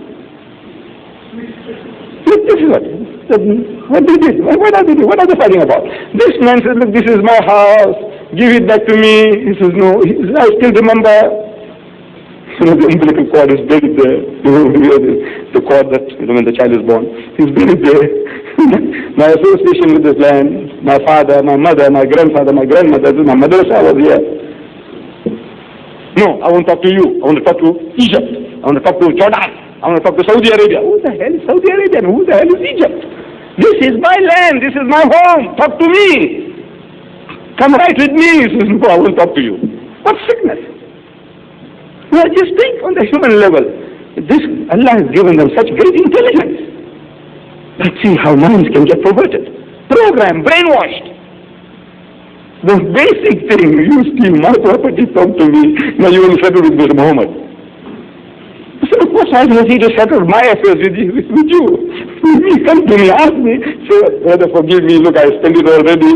Speaker 2: this is what they did. What are they doing? What are they fighting about? This man said, look, this is my house. Give it back to me. He says, no. He says, I still remember. The umbilical cord is buried there. The cord that, when the child is born, is buried there. My association with this land, my father, my mother, my grandfather, my grandmother, my madrasa was here. No, I won't talk to you. I want to talk to Egypt. I want to talk to Jordan. I want to talk to Saudi Arabia. Who the hell is Saudi Arabia? Who the hell is Egypt? This is my land. This is my home. Talk to me. Come right with me. He says, no, I won't talk to you. What sickness? Well, just think on the human level. Allah has given them such great intelligence. Let's see how minds can get perverted. Programmed, brainwashed. The basic thing, you steal my property, talk to me. Now you will settle with Mr. Muhammad. So what has he to settle my affairs with you? He come to me, ask me, say, brother, forgive me, look, I spent it already,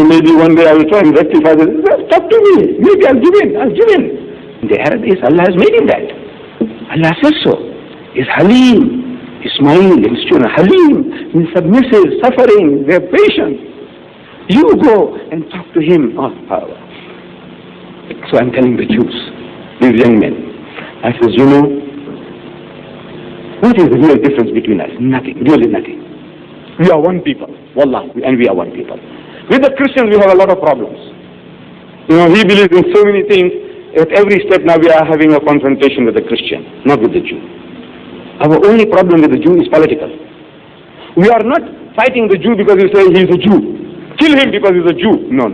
Speaker 2: maybe one day I will try and rectify this. Talk to me, maybe I'll give in. The Arab is, Allah has made him that. Allah says so. He's Halim. Ismail, his children, Halim, means submissive, suffering, they're patient. You go and talk to him. So I'm telling the Jews, these young men, I says, what is the real difference between us? Nothing, really nothing. We are one people, wallah, and we are one people. With the Christians, we have a lot of problems. He believes in so many things. At every step now we are having a confrontation with the Christian, not with the Jew. Our only problem with the Jew is political. We are not fighting the Jew because we say he is a Jew. Kill him because he's a Jew. No.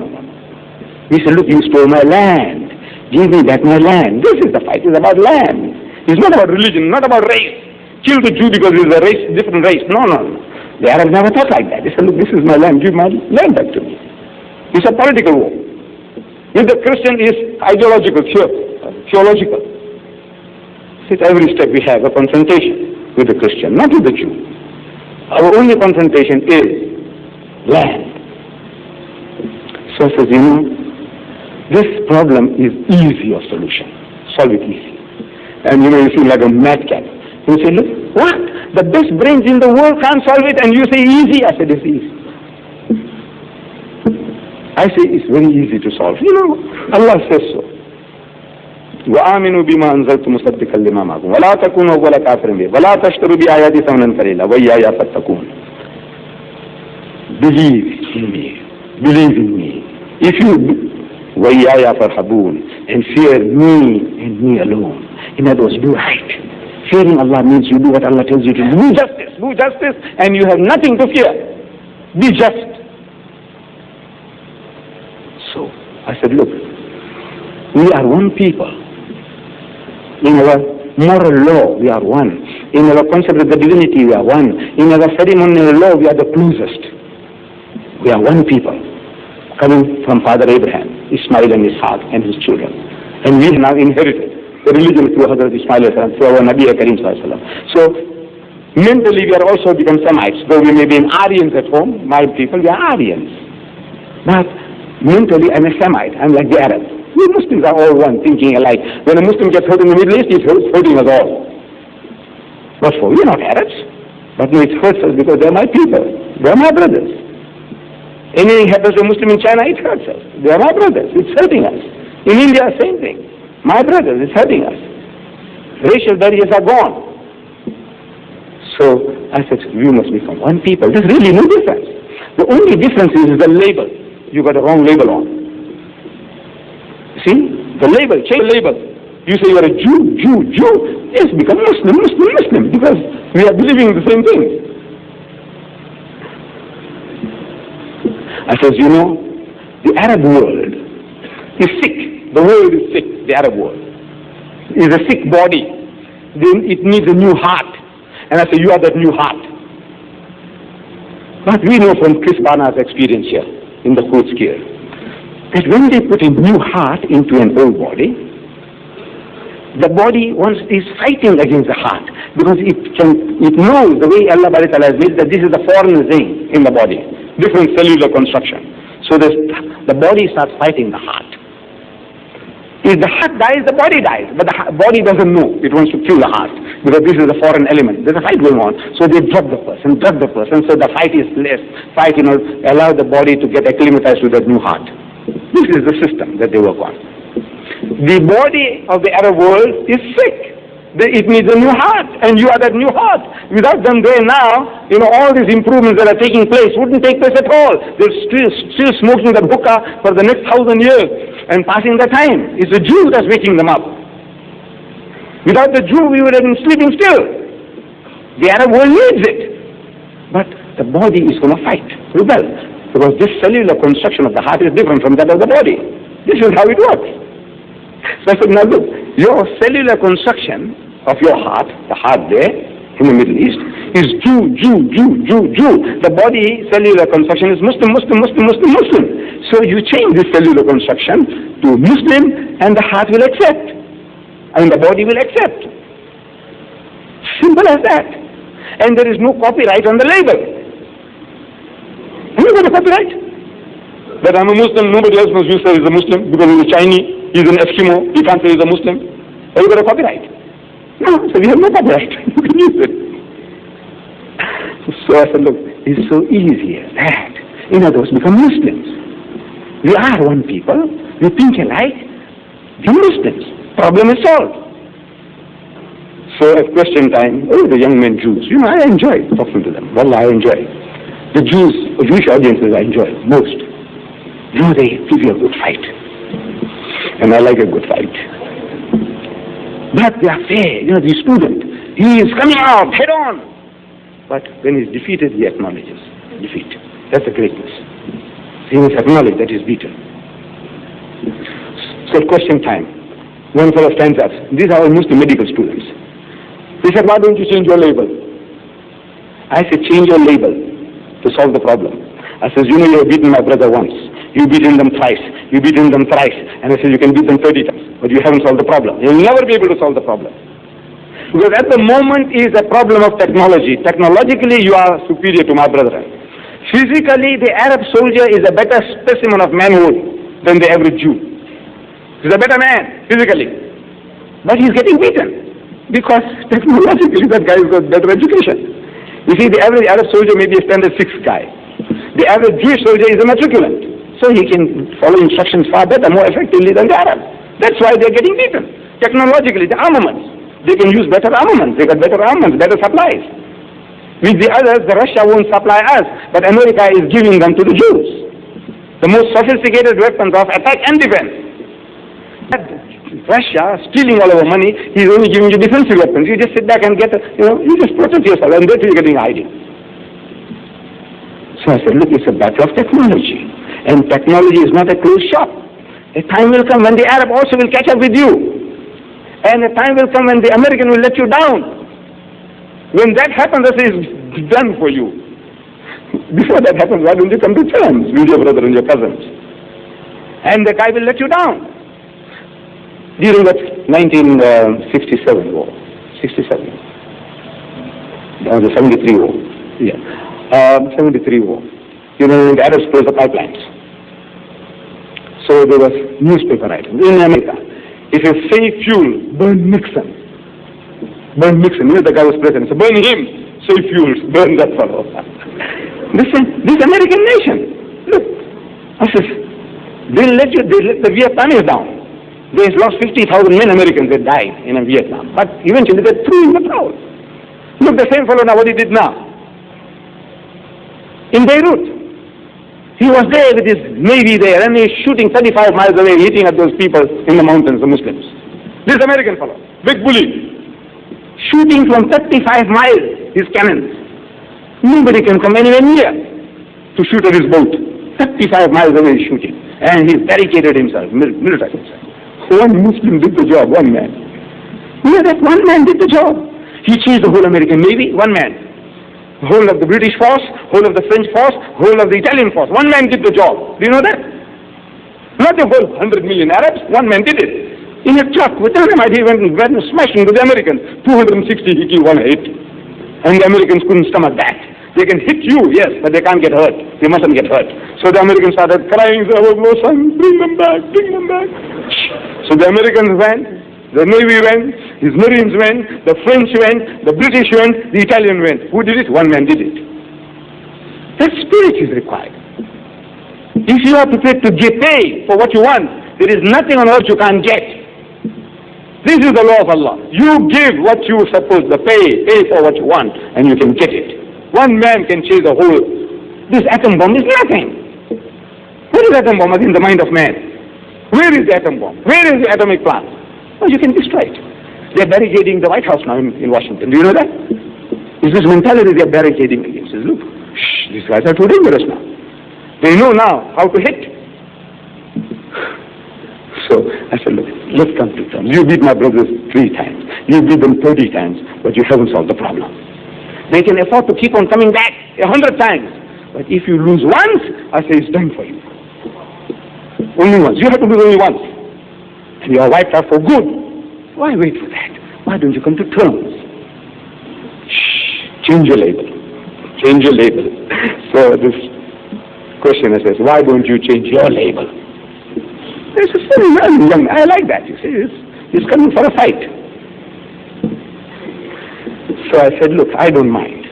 Speaker 2: We say, look, you stole my land. Give me back my land. This is the fight. It's about land. It's not about religion, not about race. Kill the Jew because he's a race, different race. No. The Arabs never thought like that. They said, look, this is my land. Give my land back to me. It's a political war. With the Christian is ideological, theological. At every step we have a confrontation with the Christian, not with the Jew. Our only confrontation is land. So I says, this problem is easy of solution. Solve it easy. And you seem like a madcap. You say, look, what? The best brains in the world can't solve it and you say easy? I said, it's easy. I say it's very easy to solve. Allah says so. وَآمِنُوا بِمَا أَنزَلْتُ مُصَدِّقًا لِمَا مَعَكُمْ وَلَا تَكُونُوا أَوَّلَ كَافِرٍ بِهِ وَلَا تَشْتَرُوا بِآيَاتِي ثَمَنًا قَلِيلًا وَإِيَّايَ فَاتَّقُونِ. Believe in me. Believe in me. If you وَإِيَّايَ فَارْحَبُونَ and fear me and me alone. In other words, do right. Fearing Allah means you do what Allah tells you to do. Do justice. Do justice and you have nothing to fear. Be just. So I said, look, we are one people. In our moral law, we are one. In our concept of the divinity, we are one. In our ceremonial law, we are the closest. We are one people, coming from Father Abraham, Ismail and Ishaq and his children. And we have now inherited the religion through Hazrat Ismail, through our Nabi Karim. So mentally, we are also become Semites. Though we may be Aryans at home, my people, we are Aryans. But mentally, I'm a Semite. I'm like the Arabs. We Muslims are all one, thinking alike. When a Muslim gets hurt in the Middle East, it's hurting us all. What for? We're not Arabs. But no, it hurts us because they're my people. They're my brothers. Anything happens to a Muslim in China, it hurts us. They're my brothers. It's hurting us. In India, same thing. My brothers, it's hurting us. Racial barriers are gone. So I said, we must become one people. There's really no difference. The only difference is the label. You got a wrong label on. See? The label, change the label. You say you're a Jew. Yes, become Muslim, because we are believing the same thing. I says, the Arab world is sick. The world is sick, the Arab world. It is a sick body. Then it needs a new heart. And I say, you are that new heart. But we know from Chris Barnard's experience here, in the Quds here, that when they put a new heart into an old body, the body once is fighting against the heart because it knows the way Allah has made that this is the foreign thing in the body, different cellular construction. So the body starts fighting the heart. If the heart dies, the body dies, but the body doesn't know. It wants to kill the heart. because this is a foreign element. There's a fight going on. So they drug the person. So the fight is less. Allow the body to get acclimatized to that new heart. This is the system that they work on. The body of the Arab world is sick. It needs a new heart, and you are that new heart. Without them there now, all these improvements that are taking place wouldn't take place at all. They're still smoking that hookah for the next 1,000 years and passing the time. It's the Jew that's waking them up. Without the Jew, we would have been sleeping still. The Arab world needs it. But the body is going to fight, rebel, because this cellular construction of the heart is different from that of the body. This is how it works. So I said, now look, your cellular construction of your heart, the heart there in the Middle East, is Jew. The body cellular construction is Muslim. So you change this cellular construction to Muslim, and the heart will accept, and the body will accept. Simple as that. And there is no copyright on the label. Have you got a copyright? That I'm a Muslim, nobody else must use that he's a Muslim because he's a Chinese, he's an Eskimo, he can't say he's a Muslim. Have you got a copyright? No, so we have no copyright. You can use it. So I said, look, it's so easy as that. In other words, become Muslims. We are one people, we think alike, be Muslims. Problem is solved. So at question time, the young men Jews, I enjoy talking to them. Wallah, I enjoy. The Jewish audiences I enjoy most. They give you a good fight. And I like a good fight. But they are fair. The student, he is coming out head on. But when he's defeated, he acknowledges defeat. That's the greatness. He must acknowledge that he's beaten. So question time. One fellow stands up. These are all Muslim medical students. He said, why don't you change your label? I said, change your label to solve the problem. I said, you have beaten my brother once. You beaten them twice. You beaten them thrice. And I said, you can beat them 30 times. But you haven't solved the problem. You'll never be able to solve the problem. Because at the moment is a problem of technology. Technologically, you are superior to my brethren. Physically, the Arab soldier is a better specimen of manhood than the average Jew. He's a better man, physically. But he's getting beaten. Because technologically, that guy has got better education. You see, the average Arab soldier may be a standard 6 guy. The average Jewish soldier is a matriculant. So he can follow instructions far better, more effectively than the Arab. That's why they're getting beaten. Technologically, the armaments. They can use better armaments. They got better armaments, better supplies. With the others, the Russia won't supply us, but America is giving them to the Jews. The most sophisticated weapons of attack and defense. Russia stealing all our money, he's only giving you defensive weapons. You just sit back and get, you just protect yourself, and that's you're getting hiding. So I said, look, it's a battle of technology. And technology is not a closed shop. A time will come when the Arab also will catch up with you. And a time will come when the American will let you down. When that happens, that is done for you. Before that happens, why don't you come to terms with your brother and your cousins? And the guy will let you down. During that 1967 war, 67, the 73 war, 73 war, the Arabs closed the pipelines. So there was newspaper items in America. If you save fuel, burn Nixon. Burn Nixon. The guy was president. So burn him. Save fuels. Burn that fellow. This American nation. Look. I said, they let the Vietnamese down. They lost 50,000 men, Americans, that died in Vietnam. But eventually they threw in the towel. Look, the same fellow now, what he did now. In Beirut. He was there with his navy there, and he's shooting 35 miles away, hitting at those people in the mountains, the Muslims. This American fellow, big bully, shooting from 35 miles, his cannons. Nobody can come anywhere near to shoot at his boat. 35 miles away he's shooting. And he's barricaded himself, militarized himself. One Muslim did the job, one man. That one man did the job. He changed the whole American Navy, one man. Whole of the British force, whole of the French force, whole of the Italian force. One man did the job. Do you know that? Not the whole 100 million Arabs. One man did it. In a truck with dynamite, he went and smashed into the Americans. 260 he killed one hit. And the Americans couldn't stomach that. They can hit you, yes, but they can't get hurt. They mustn't get hurt. So the Americans started crying, our son, bring them back, bring them back. So the Americans went, the Navy went, His Marines went, the French went, the British went, the Italian went. Who did it? One man did it. That spirit is required. If you are prepared to pay for what you want, there is nothing on earth you can't get. This is the law of Allah. You give what you are supposed to pay for what you want, and you can get it. One man can chase a whole. This atom bomb is nothing. What is atom bomb in the mind of man? Where is the atom bomb? Where is the atomic plant? Well, you can destroy it. They are barricading the White House now in Washington. Do you know that? It's this mentality they are barricading against. Look, these guys are too dangerous now. They know now how to hit. So I said, look, let's come to terms. You beat my brothers 3 times. You beat them 30 times, but you haven't solved the problem. They can afford to keep on coming back 100 times. But if you lose once, I say it's done for you. Only once. You have to lose only once. And you are wiped out for good. Why wait for that? Why don't you come to terms? Shh. Change your label. Change your label. So this questioner says, why don't you change your label? This is very young. I like that. You see, he's coming for a fight. So I said, look, I don't mind.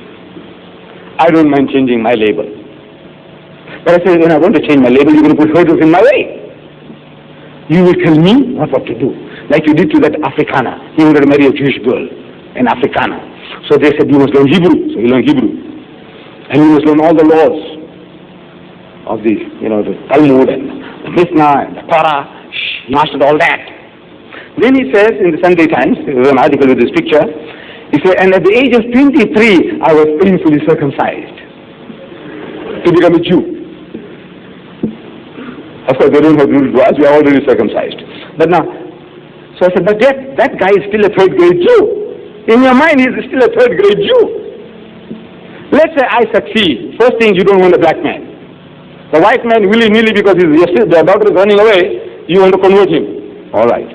Speaker 2: I don't mind changing my label. But I said, when I want to change my label, you're going to put hurdles in my way. You will tell me what to do. Like you did to that Afrikaner. He wanted to marry a Jewish girl, an Afrikaner. So they said, you must learn Hebrew. So he learned Hebrew. And you must learn all the laws of the Talmud and the Mishnah and the Torah. He mastered all that. Then he says in the Sunday Times, there was an article with this picture, he said, and at the age of 23, I was painfully circumcised to become a Jew. Of course, they don't have to do it to us, we are already circumcised. But now, so I said, but that guy is still a 3rd grade Jew. In your mind, he is still a 3rd grade Jew. Let's say I succeed. First thing, you don't want a black man. The white man, willy-nilly, because their daughter is running away, you want to convert him. All right.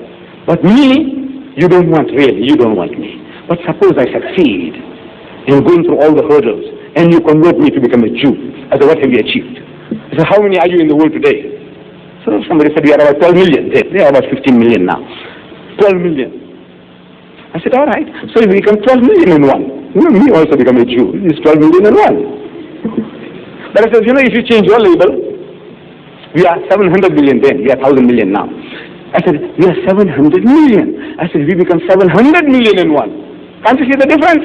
Speaker 2: But me, you don't want really, you don't want me. But suppose I succeed in going through all the hurdles and you convert me to become a Jew. I said, what have you achieved? I said, how many are you in the world today? So somebody said, we are about 12 million. They are about 15 million now. 12 million. I said, all right. So if we become 12 million in one, me also become a Jew. It's 12 million in one. But I said, if you change your label, we are 700 million then. We are 1,000 million now. I said, we are 700 million. I said, we become 700 million in one. Can't you see the difference?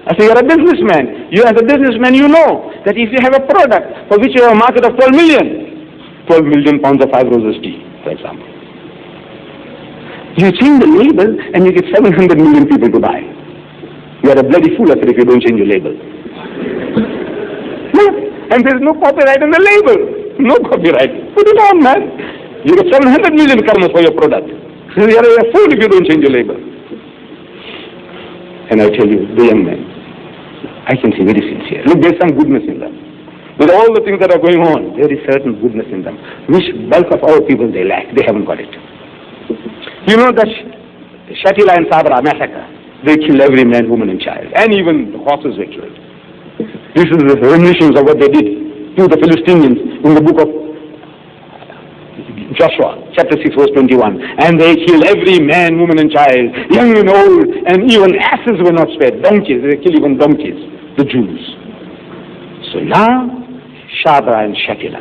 Speaker 2: I said, you're a businessman. You as a businessman, you know that if you have a product for which you have a market of 12 million pounds of 5 roses tea, for example. You change the label and you get 700 million people to buy. You are a bloody fool, I said, if you don't change your label. No, and there's no copyright on the label. No copyright. Put it on, man. You get 700 million karmas for your product. So you are a fool if you don't change your label. And I tell you, the young men, I can see very sincere. Look, there's some goodness in them. With all the things that are going on, there is certain goodness in them, which bulk of our people they lack. They haven't got it. You know that Shatila and Sabra massacre, they killed every man, woman and child. And even the horses were killed. This is the reminiscence of what they did to the Philistines in the book of Joshua, chapter 6, verse 21. And they killed every man, woman and child, young and old, and even asses were not spared. Donkeys, they killed even donkeys, the Jews. So now, Shabra and Shatila,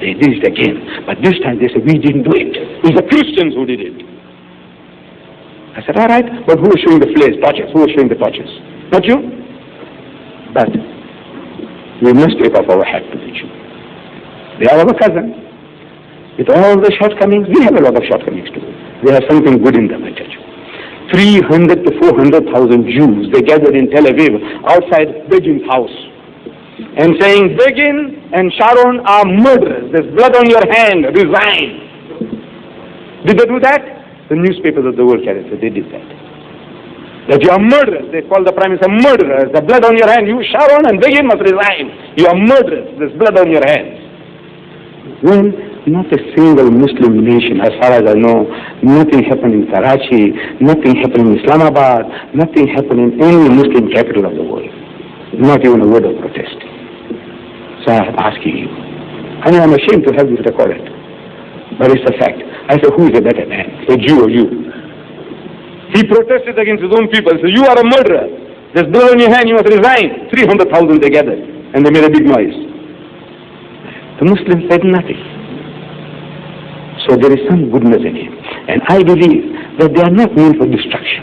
Speaker 2: they did it again. But this time they said, we didn't do it. It was the Christians who did it. I said, all right, but who was showing the flares, torches? Who was showing the torches? Not you? But we must take off our hat to the Jew. They are our cousin. With all the shortcomings, we have a lot of shortcomings too. They have something good in them, I tell you. 300 to 400,000 Jews, they gathered in Tel Aviv outside Begin's house and saying, Begin and Sharon are murderers. There's blood on your hand. Resign. Did they do that? The newspapers of the world carried it. They did that. That you are murderers. They call the Prime Minister murderers. There's blood on your hand. You, Sharon and Begin, must resign. You are murderers. There's blood on your hands. Well, not a single Muslim nation, as far as I know, nothing happened in Karachi, nothing happened in Islamabad, nothing happened in any Muslim capital of the world. Not even a word of protest. So I'm asking you, and I'm ashamed to have this recorded, but it's a fact. I said, who is a better man, a Jew or you? He protested against his own people. So you are a murderer. There's blood on your hand, you must resign. 300,000 they gathered. And they made a big noise. The Muslims said nothing. So there is some goodness in him. And I believe that they are not meant for destruction.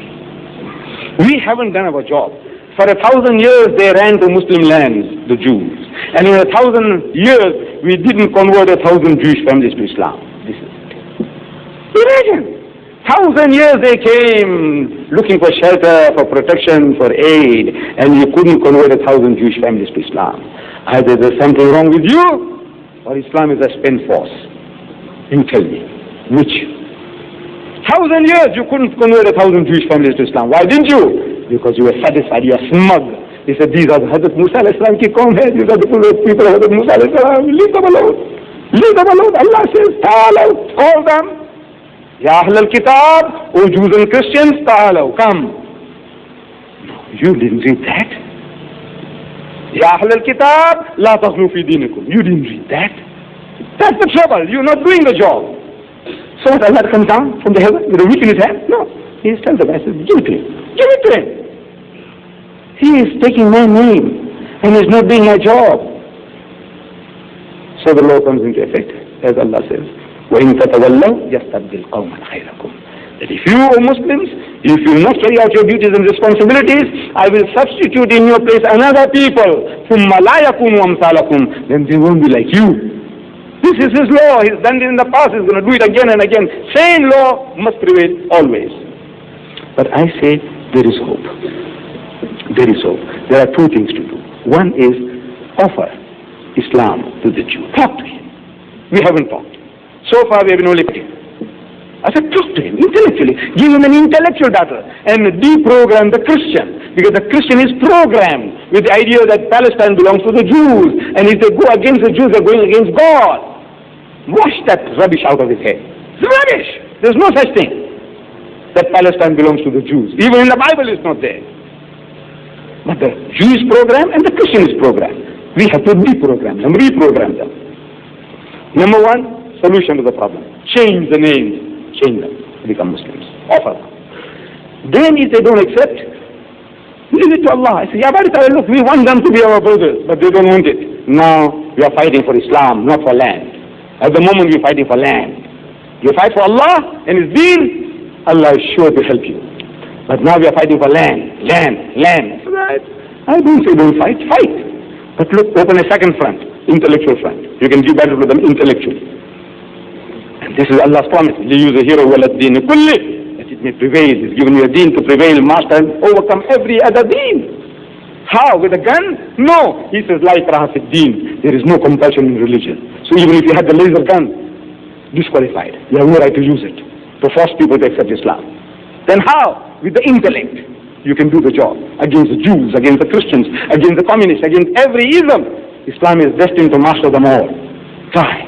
Speaker 2: We haven't done our job. For 1,000 years they ran to Muslim lands, the Jews. And in 1,000 years we didn't convert 1,000 Jewish families to Islam. This is it. Imagine. 1,000 years they came looking for shelter, for protection, for aid, and you couldn't convert 1,000 Jewish families to Islam. Either there's something wrong with you, or Islam is a spent force. You tell me, which? 1,000 years you couldn't convert 1,000 Jewish families to Islam. Why didn't you? Because you were satisfied, you were smug. He said, these are the Hazrat Musa al-Islam ki kaum hai, these are the people of Hazrat Musa al-Islam. Leave them alone. Leave them alone. Allah says, ta'alaw, call them. Ya Ahl al-Kitab, O Jews and Christians, ta'alaw, come. No, you didn't read that. Ya Ahl al-Kitab, la taghlu fi dinikum. You didn't read that. That's the trouble. You're not doing the job. So what, Allah comes down from the heaven with a whip in his hand? No. He tells the message, give it to him. Give it to him. He is taking my name and is not doing my job. So the law comes into effect, as Allah says, وَإِن تَتَوَلَّوْا يَسْتَبْدِلْ قَوْمًا غَيْرَكُمْ. That if you, O Muslims, if you will not carry out your duties and responsibilities, I will substitute in your place another people. ثُمَّ لَا يَكُونُوا أَمْثَالَكُمْ. Then they won't be like you. This is his law. He's done it in the past. He's going to do it again and again. Same law must prevail always. But I say there is hope. There is hope. There are two things to do. One is offer Islam to the Jew. Talk to him. We haven't talked. So far we have been only talking. I said talk to him intellectually. Give him an intellectual battle and deprogram the Christian. Because the Christian is programmed with the idea that Palestine belongs to the Jews. And if they go against the Jews, they're going against God. Wash that rubbish out of his head. It's rubbish. There's no such thing that Palestine belongs to the Jews. Even in the Bible it's not there. But the Jewish program and the Christian is program. We have to deprogram them, reprogram them. Number one, solution to the problem. Change the names. Change them. Become Muslims. Offer. Then if they don't accept, leave it to Allah. I say, look, we want them to be our brothers, but they don't want it. Now we are fighting for Islam, not for land. At the moment we're fighting for land. You fight for Allah and His deen, Allah is sure to help you. But now we are fighting for land, land. I don't say don't fight, fight. But look, open a second front, intellectual front. You can give battle to them intellectually. And this is Allah's promise. You use a hero wal-ad-deen kulli, that it may prevail. He's given you a deen to prevail, master, and overcome every other deen. How? With a gun? No. He says, la ikraha fi deen. There is no compulsion in religion. So even if you had the laser gun, disqualified. You have no right to use it to force people to accept Islam. Then how? With the intellect, you can do the job against the Jews, against the Christians, against the communists, against every ism. Islam is destined to master them all. Try.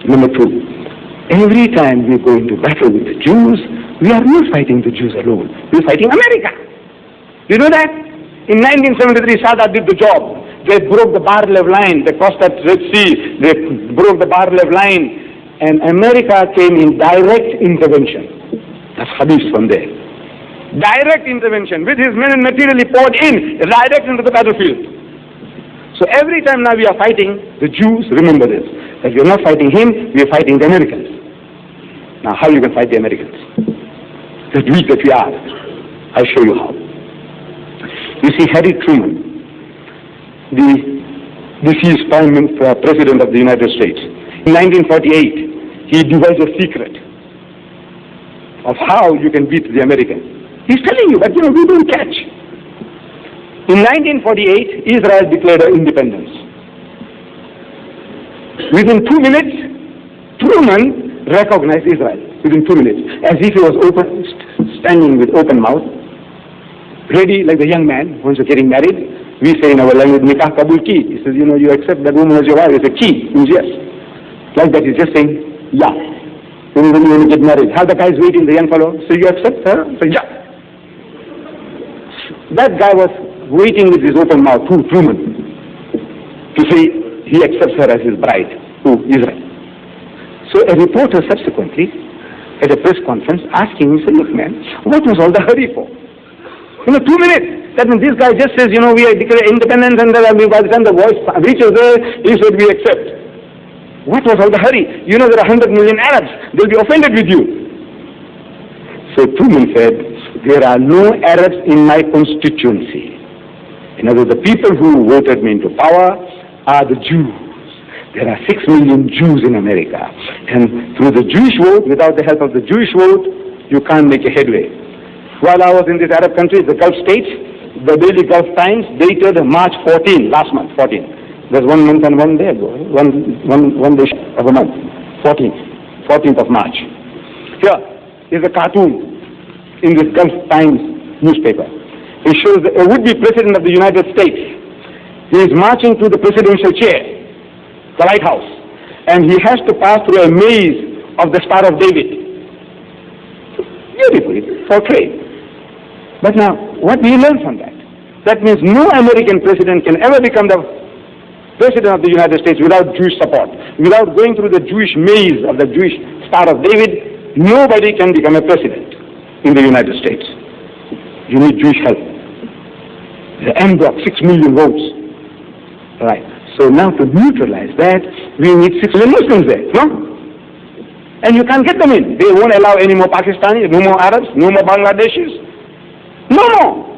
Speaker 2: Number two, every time we go into battle with the Jews, we are not fighting the Jews alone. We are fighting America. You know that? In 1973, Sadat did the job. They broke the Bar-Lev line. They crossed that Red Sea. They broke the Bar-Lev line. And America came in direct intervention. That's hadith from there. Direct intervention. With his men and material he poured in, direct into the battlefield. So every time now we are fighting the Jews, remember this, that we are not fighting him, we are fighting the Americans. Now how you can fight the Americans? The weak that we are. I'll show you how. You see, Harry Truman, the deceased President of the United States, in 1948, he devised a secret of how you can beat the Americans. He's telling you, but we don't catch. In 1948, Israel declared independence. Within 2 minutes, Truman recognized Israel. Within 2 minutes, as if he was standing with open mouth, ready like the young man once you're getting married. We say in our language, nikah kabul ki. He says, you accept that woman as your wife. He says, ki, means yes. Like that, he's just saying, yeah. When you want to get married, how the guy is waiting, the young fellow, so you accept her? Say, yeah. That guy was waiting with his open mouth, Truman, to say he accepts her as his bride, Israel. So a reporter subsequently at a press conference asking him, he said, look man, what was all the hurry for? 2 minutes. That means this guy just says, we are declaring independence, and by the time the voice reaches there, he said, we accept. What was all the hurry? There are 100 million Arabs. They'll be offended with you. So Truman said, there are no Arabs in my constituency. In other words, the people who voted me into power are the Jews. There are 6 million Jews in America. And through the Jewish vote, without the help of the Jewish vote, you can't make a headway. While I was in these Arab countries, the Gulf states, the Daily Gulf Times dated March 14, last month, 14. There's 1 month and 1 day ago, one day of a month, 14th of March. Here is a cartoon in this Gulf Times newspaper. It shows a would-be president of the United States. He is marching to the presidential chair, the White House, and he has to pass through a maze of the Star of David. Beautifully portrayed. But now, what do you learn from that? That means no American president can ever become the president of the United States without Jewish support. Without going through the Jewish maze of the Jewish Star of David, nobody can become a president in the United States. You need Jewish help. The M block, 6 million votes. Right. So now to neutralize that, we need 6 million Muslims there, no? And you can't get them in. They won't allow any more Pakistanis, no more Arabs, no more Bangladeshis. No more.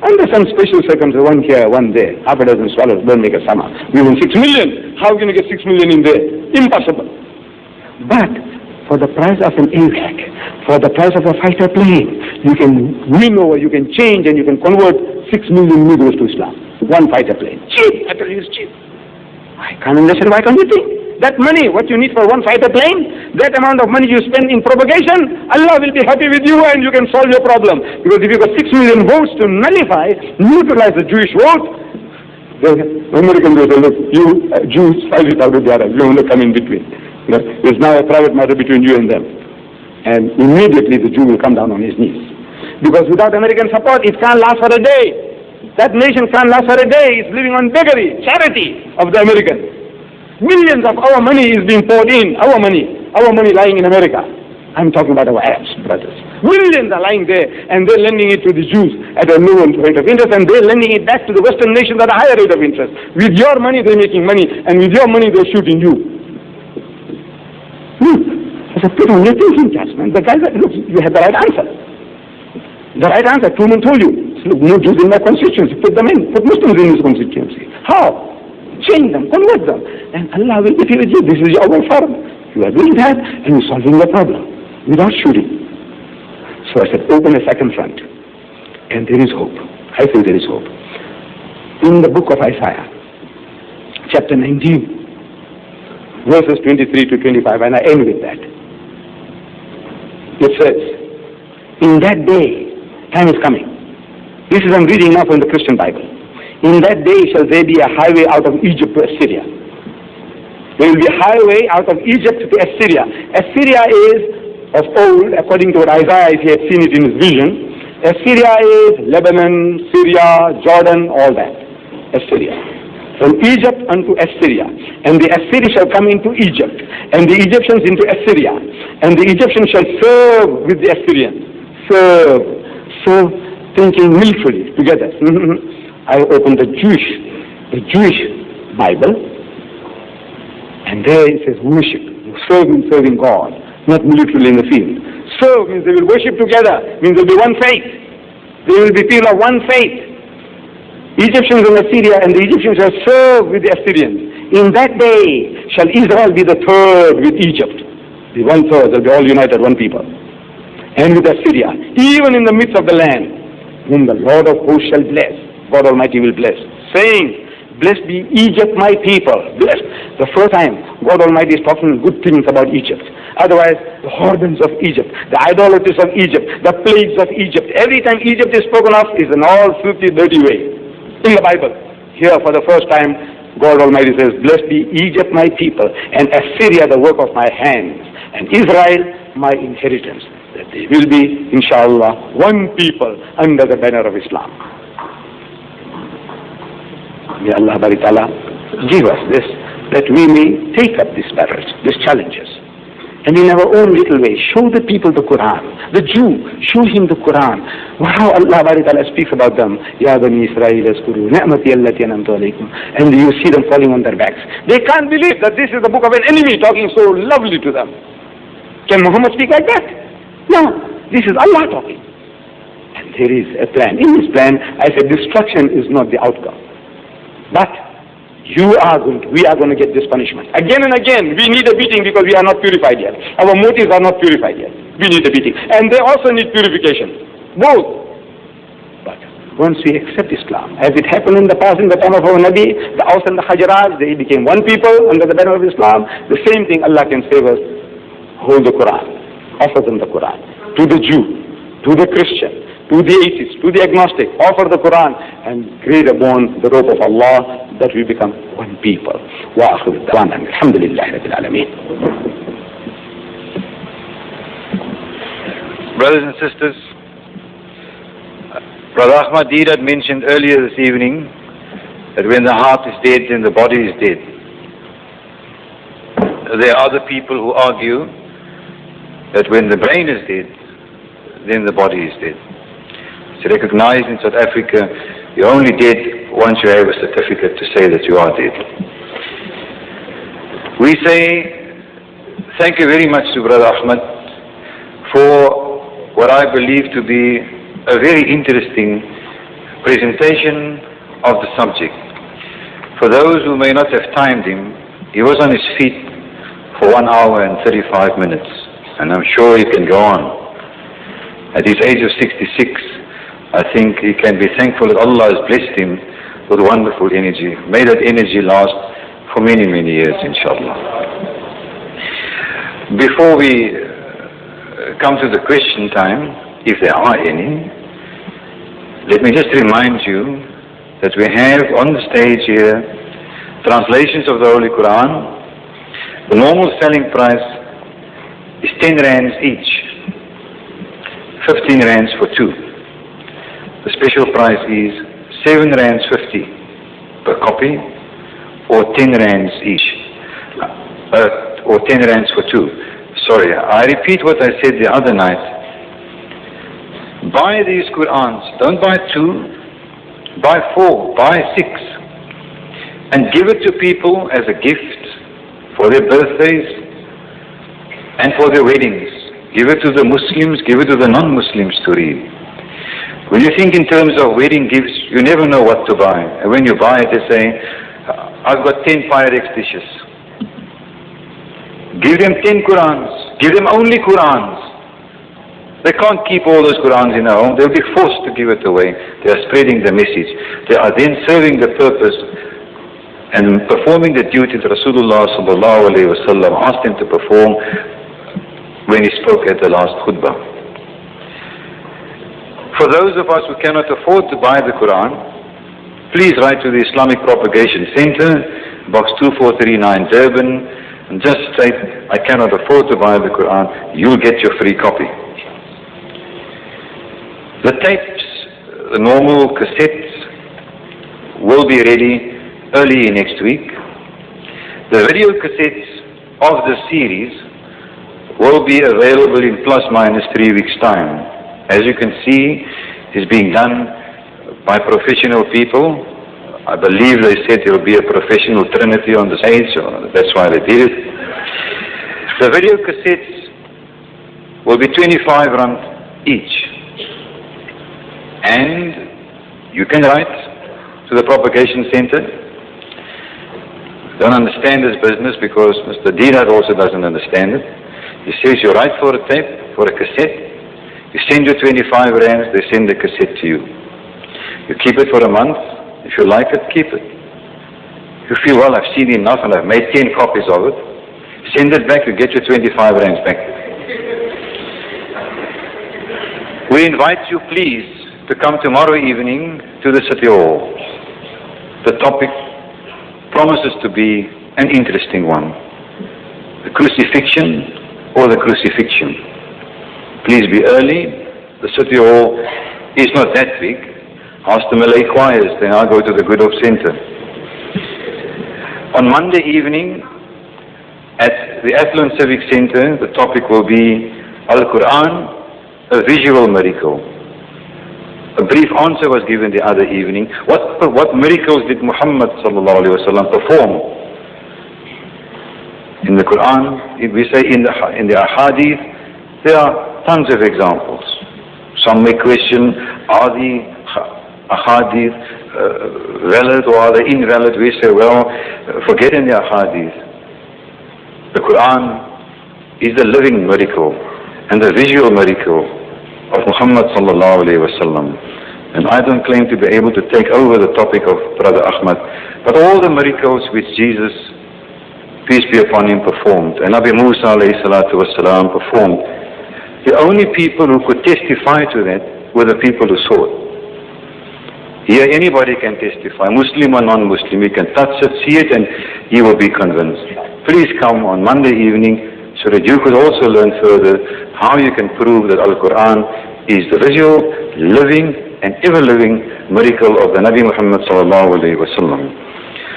Speaker 2: Under some special circumstances, one here, one there, half a dozen swallows don't make a summer. We want 6 million. How can you get 6 million in there? Impossible. But for the price of an AWAC, for the price of a fighter plane, you can win over, you can change, and you can convert 6 million Negroes to Islam. One fighter plane. Cheap. I tell you, it's cheap. I can't understand why can't you think? That money, what you need for one fighter plane, that amount of money you spend in propagation, Allah will be happy with you and you can solve your problem. Because if you got 6 million votes to nullify, neutralize the Jewish vote, the Americans will say, look, you Jews, fight it out with the Arabs. You want to come in between. There's now a private matter between you and them. And immediately the Jew will come down on his knees. Because without American support, it can't last for a day. That nation can't last for a day. It's living on beggary, charity of the Americans. Millions of our money is being poured in, our money lying in America. I'm talking about our Arabs, brothers. Millions are lying there, and they're lending it to the Jews at a lower rate of interest, and they're lending it back to the Western nations at a higher rate of interest. With your money, they're making money, and with your money, they're shooting you. Look, I said, put on your thinking caps, man. The guy said, look, you had the right answer. The right answer, Truman told you. Look, no Jews in my constituency. Put them in. Put Muslims in his constituency. How? Change them, convert them, and Allah will be with you. This is your farm. You are doing that, and you're solving the problem without shooting. So I said, open a second front, and there is hope. I think there is hope. In the book of Isaiah, chapter 19, verses 23 to 25, and I end with that. It says, in that day, time is coming. This is I'm reading now from the Christian Bible. In that day shall there be a highway out of Egypt to Assyria. There will be a highway out of Egypt to Assyria. Assyria is, of old, according to what Isaiah, if he had seen it in his vision, Assyria is Lebanon, Syria, Jordan, all that. Assyria. From Egypt unto Assyria. And the Assyrians shall come into Egypt, and the Egyptians into Assyria. And the Egyptians shall serve with the Assyrians. Serve, thinking militarily together. I opened the Jewish Bible, and there it says worship. Serve means serving God, not militarily in the field. Serve means they will worship together, means there will be one faith. They will be people of one faith. Egyptians and Assyria, and the Egyptians shall serve with the Assyrians. In that day shall Israel be the third with Egypt. The 1/3, they'll be all united, one people. And with Assyria, even in the midst of the land, whom the Lord of hosts shall bless. God Almighty will bless, saying, blessed be Egypt, my people. Blessed. The first time God Almighty is talking good things about Egypt. Otherwise, the whoredoms of Egypt, the idolatries of Egypt, the plagues of Egypt. Every time Egypt is spoken of is in all filthy, dirty way. In the Bible, here for the first time, God Almighty says, blessed be Egypt, my people, and Assyria, the work of my hands, and Israel, my inheritance. That they will be, inshallah, one people under the banner of Islam. May Allah Bari Ta'ala give us this, that we may take up these battles, these challenges, And in our own little way, show the people the Quran. The Jew, show him the Quran. Wow, Allah Ta'ala speaks about them. Ya Bani Israel askuru ni'mati allati an'amtu alaykum. And you see them falling on their backs. They can't believe that this is the book of an enemy talking so lovely to them. Can Muhammad speak like that? No, this is Allah talking. And there is a plan. In this plan, I said destruction is not the outcome. But we are going to get this punishment. Again and again, we need a beating because we are not purified yet. Our motives are not purified yet. We need a beating. And they also need purification. Both. But once we accept Islam, as it happened in the past in the time of our Nabi, the Aus and the Hajraj, they became one people under the banner of Islam. The same thing Allah can save us. Hold the Quran. Offer them the Quran. To the Jew, to the Christian, to the atheist, to the agnostic, offer the Quran and grade upon the rope of Allah that we become one people. Wa akhiru da'wana alhamdulillahi rabbil alameen.
Speaker 1: Brothers and sisters, Brother Ahmed Deedat mentioned earlier this evening that when the heart is dead, then the body is dead. There are other people who argue that when the brain is dead, then the body is dead. It's recognized in South Africa, you're only dead once you have a certificate to say that you are dead. We say thank you very much to Brother Ahmed for what I believe to be a very interesting presentation of the subject. For those who may not have timed him, he was on his feet for 1 hour and 35 minutes, and I'm sure he can go on. At his age of 66, I think he can be thankful that Allah has blessed him with wonderful energy. May that energy last for many, many years, inshallah. Before we come to the question time, if there are any, let me just remind you that we have on the stage here translations of the Holy Quran. The normal selling price is 10 rands each, 15 rands for two. The special price is 7 rands 50 per copy, or 10 rands each, or 10 rands for two. Sorry, I repeat what I said the other night. Buy these Qurans. Don't buy 2, buy 4, buy 6, and give it to people as a gift for their birthdays and for their weddings. Give it to the Muslims, give it to the non-Muslims to read. When you think in terms of wedding gifts, you never know what to buy. And when you buy it, they say, I've got 10 Pyrex dishes. Give them 10 Qurans. Give them only Qurans. They can't keep all those Qurans in their home. They'll be forced to give it away. They are spreading the message. They are then serving the purpose and performing the duty that Rasulullah sallallahu alayhi wa sallam asked him to perform when he spoke at the last khutbah. For those of us who cannot afford to buy the Quran, please write to the Islamic Propagation Center, Box 2439 Durban, and just state, I cannot afford to buy the Quran. You'll get your free copy. The tapes, the normal cassettes, will be ready early next week. The video cassettes of the series will be available in plus minus 3 weeks' time. As you can see, it's being done by professional people. I believe they said there will be a professional trinity on the stage, so that's why they did it. The video cassettes will be 25 rand each. And you can write to the Propagation Center. Don't understand this business because Mr. Deedat also doesn't understand it. He says you write for a tape, for a cassette. You send your 25 rands, they send the cassette to you. You keep it for a month. If you like it, keep it. If you feel, well, I've seen enough and I've made 10 copies of it, send it back, you get your 25 rands back. We invite you, please, to come tomorrow evening to the City Hall. The topic promises to be an interesting one. The crucifixion or the crucifixion. Please be early. The City Hall is not that big. Ask the Malay choirs, then I'll go to the Good Hope Center. On Monday evening, At the Affluent Civic Center, the topic will be Al-Quran, a visual miracle. A brief answer was given the other evening. What miracles did Muhammad sallallahu alaihi wasallam perform? In the Quran, we say in the ahadith, there are tons of examples. Some may question, are the ahadith valid or are they invalid? We say, well, forget in the ahadith. The Quran is the living miracle and the visual miracle of Muhammad sallallahu alayhi wa sallam. And I don't claim to be able to take over the topic of Brother Ahmed, but all the miracles which Jesus, peace be upon him, performed, and Nabi Musa alayhi salatu wasalam performed, the only people who could testify to that were the people who saw it. Here anybody can testify, Muslim or non-Muslim, you can touch it, see it, and you will be convinced. Please come on Monday evening so that you could also learn further how you can prove that Al-Quran is the visual, living, and ever-living miracle of the Nabi Muhammad sallallahu alayhi wa sallam.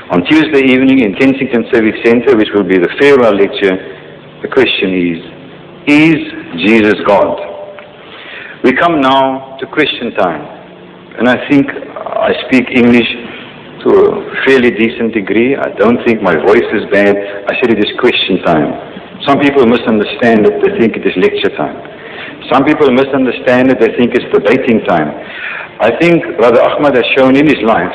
Speaker 1: On Tuesday evening in Kensington Civic Center, which will be the farewell lecture, the question is Jesus God? We come now to question time. And I think I speak English to a fairly decent degree. I don't think my voice is bad. I said it is question time. Some people misunderstand it. They think it is lecture time. Some people misunderstand it. They think it's debating time. I think Brother Ahmed has shown in his life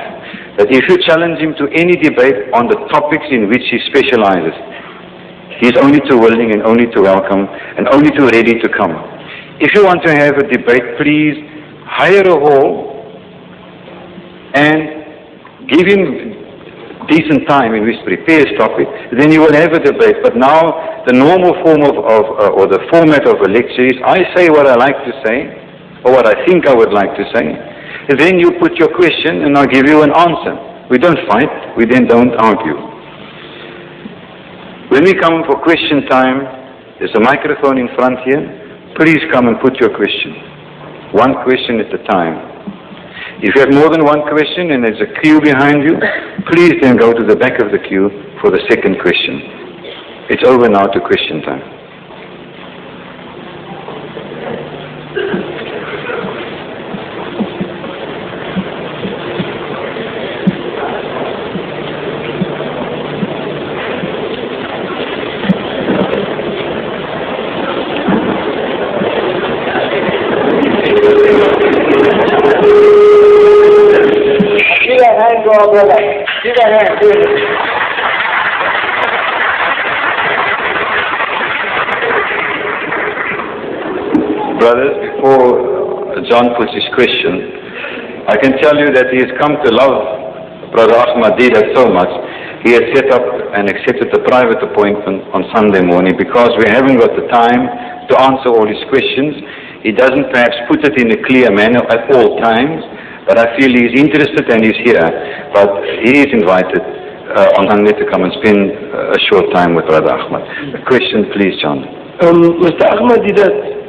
Speaker 1: that if you challenge him to any debate on the topics in which he specializes, he is only too willing and only too welcome and only too ready to come. If you want to have a debate, please hire a hall and give him decent time in which to prepare his topic, then you will have a debate. But now the normal form or the format of a lecture is, I say what I like to say, or what I think I would like to say, and then you put your question and I'll give you an answer. We don't fight, we then don't argue. When we come for question time, there's a microphone in front here. Please come and put your question. One question at a time. If you have more than one question and there's a queue behind you, please then go to the back of the queue for the second question. It's over now to question time. Brothers, before John puts his question, I can tell you that he has come to love Brother Ahmed Deedat so much, he has set up and accepted a private appointment on Sunday morning because we haven't got the time to answer all his questions. He doesn't perhaps put it in a clear manner at all times, but I feel he is interested and he's here. But he is invited on Sunday to come and spend a short time with Brother Ahmed. A question, please, John.
Speaker 3: Mr. Ahmed Deedat,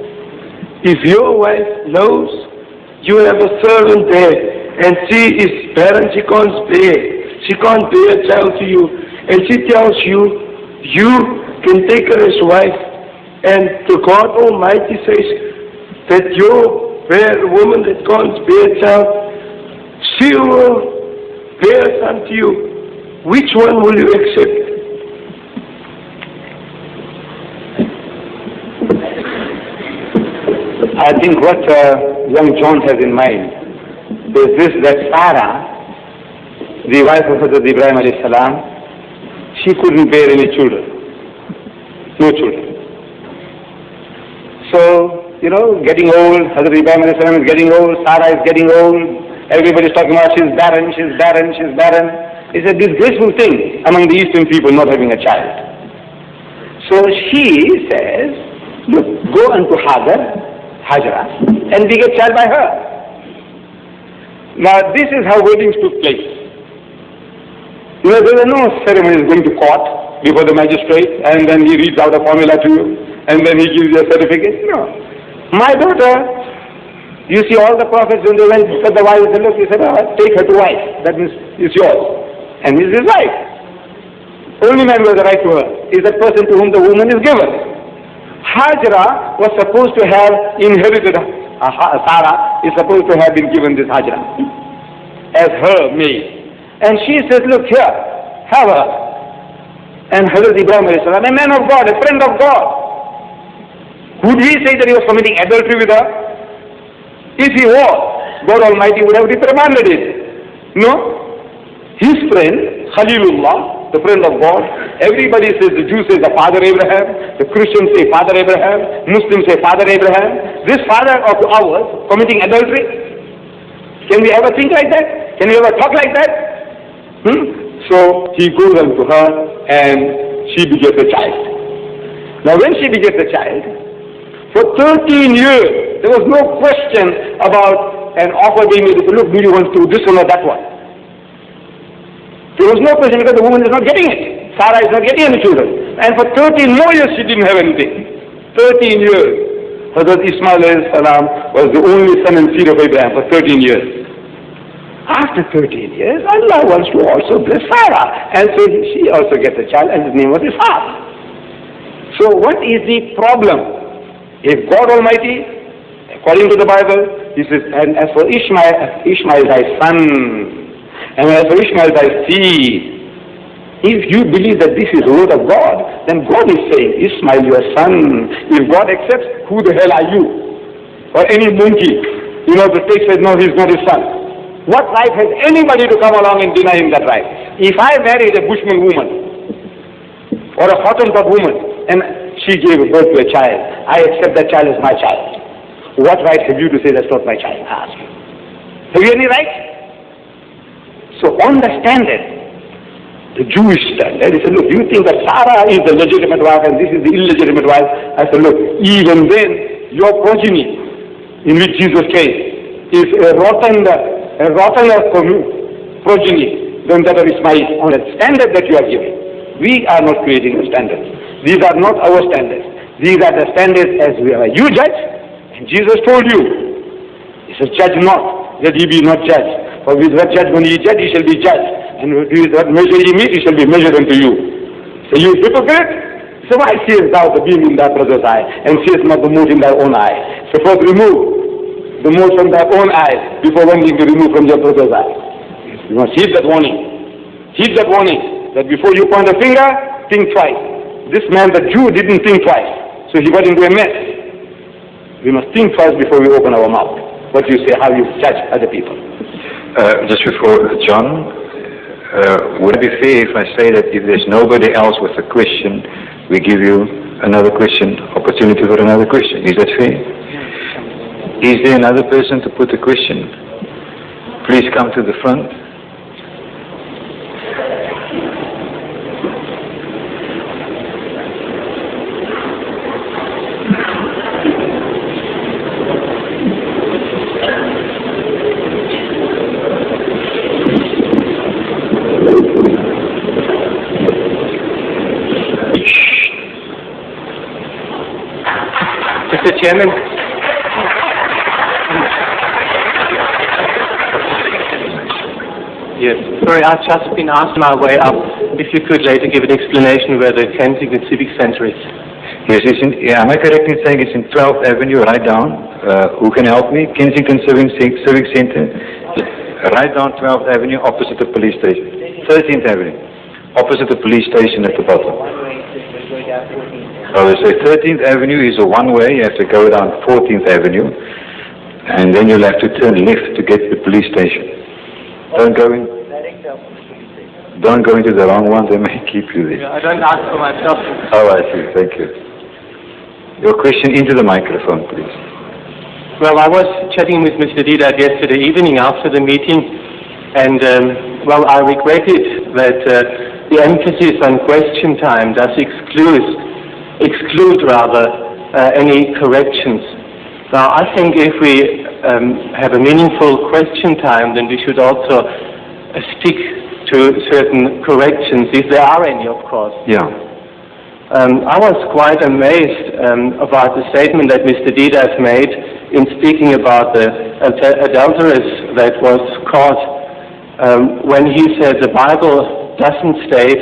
Speaker 3: if your wife knows you have a servant there and she is barren, she can't bear a child to you, and she tells you, you can take her as wife, and the God Almighty says that your woman that can't bear a child, she will bear a son to you. Which one will you accept?
Speaker 2: I think what young John has in mind is this, that Sarah, the wife of Hazrat Ibrahim alayhi salam, she couldn't bear any children. No children. So, getting old, Hazrat Ibrahim alayhi salam is getting old, Sarah is getting old, everybody's talking about she's barren. It's a disgraceful thing among the Eastern people not having a child. So she says, look, go unto Hajra, and we get child by her. Now this is how weddings took place. There were no ceremonies going to court before the magistrate, and then he reads out a formula to you, and then he gives you a certificate. No. My daughter, you see all the prophets when they went to the wife, he said, take her to wife. That means it's yours. And he's his wife. only man who has the right to her is that person to whom the woman is given. Hajra was supposed to have inherited, Sarah is supposed to have been given this Hajra as her maid. And she says, look here, have her. And Hazrat Ibrahim alayhi salam, a man of God, a friend of God, would he say that he was committing adultery with her? If he was, God Almighty would have reprimanded him. No. His friend, Khalilullah, the friend of God, everybody says, the Jews say the father Abraham, the Christians say father Abraham, Muslims say father Abraham. This father of ours committing adultery? Can we ever think like that? Can we ever talk like that? So he goes on to her and she begets a child. Now when she begets a child, for 13 years, there was no question about an offer being made. Look, do you want to do this one or that one? There was no question because the woman is not getting it. Sarah is not getting any children. And for 13 more years she didn't have anything. 13 years. Hazrat Ismail was the only son and seed of Abraham for 13 years. After 13 years, Allah wants to also bless Sarah. And so she also gets a child and his name was Ishaq. So what is the problem? If God Almighty, according to the Bible, He says, and as for Ishmael thy son, and as for Ishmael thy seed, if you believe that this is the word of God, then God is saying, Ishmael your son. If God accepts, who the hell are you? Or any monkey, the text says, no, he's not his son. What right has anybody to come along and deny him that right? If I married a Bushman woman, or a Hottentot woman, and she gave birth to a child, I accept that child as my child. What right have you to say that's not my child? I ask you. Have you any right? So on the standard, the Jewish standard, he said, look, you think that Sarah is the legitimate wife and this is the illegitimate wife? I said, look, even then, your progeny, in which Jesus came, is a rottener progeny than that of Ismail on the standard that you are giving. We are not creating the standards. These are not our standards. These are the standards as we are. You judge, and Jesus told you, he says, judge not, that ye be not judged. For with what judgment ye judge, ye shall be judged. And with what measure ye meet, ye shall be measured unto you. So you hypocrite, so why seest thou the beam in thy brother's eye, and seest not the mote in thy own eye? So first remove the mote from thy own eye, before wanting to remove from your brother's eye. You must heed that warning. Heed that warning, that before you point a finger, think twice. This man, the Jew, didn't think twice, so he got into a mess. We must think twice before we open our mouth. What you say, how you judge other people.
Speaker 1: Just before John, would it be fair if I say that if there's nobody else with a question, we give you another question, opportunity for another question? Is that fair? Is there another person to put a question? Please come to the front.
Speaker 4: Mr. Chairman, yes, sorry, I've just been asked my way up. If you could later give an explanation where the Kensington Civic Centre is.
Speaker 1: Yes, am I correct in saying it's in 12th Avenue, right down? Who can help me? Kensington Civic Centre, right down 12th Avenue, opposite the police station. 13th Avenue, opposite the police station at the bottom. So they say 13th Avenue is a one-way. You have to go down 14th Avenue, and then you'll have to turn left to get to the police station. Don't go into the wrong one. They may keep you there.
Speaker 4: I don't ask for myself.
Speaker 1: Oh, I see. Thank you. Your question into the microphone, please.
Speaker 4: Well, I was chatting with Mr. Deedat yesterday evening after the meeting, and I regretted that the emphasis on question time does exclude any corrections. Now, I think if we have a meaningful question time, then we should also stick to certain corrections, if there are any, of course.
Speaker 1: Yeah.
Speaker 4: I was quite amazed about the statement that Mr. Deedat made in speaking about the adulteress that was caught when he said the Bible doesn't state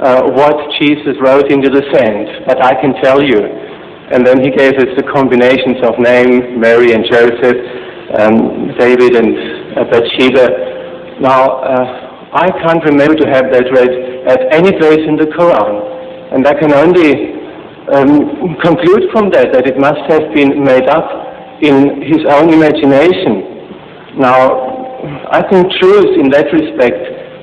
Speaker 4: what Jesus wrote into the sand, but I can tell you. And then he gave us the combinations of names, Mary and Joseph, David and Bathsheba. Now, I can't remember to have that read at any place in the Quran. And I can only conclude from that it must have been made up in his own imagination. Now, I think truth in that respect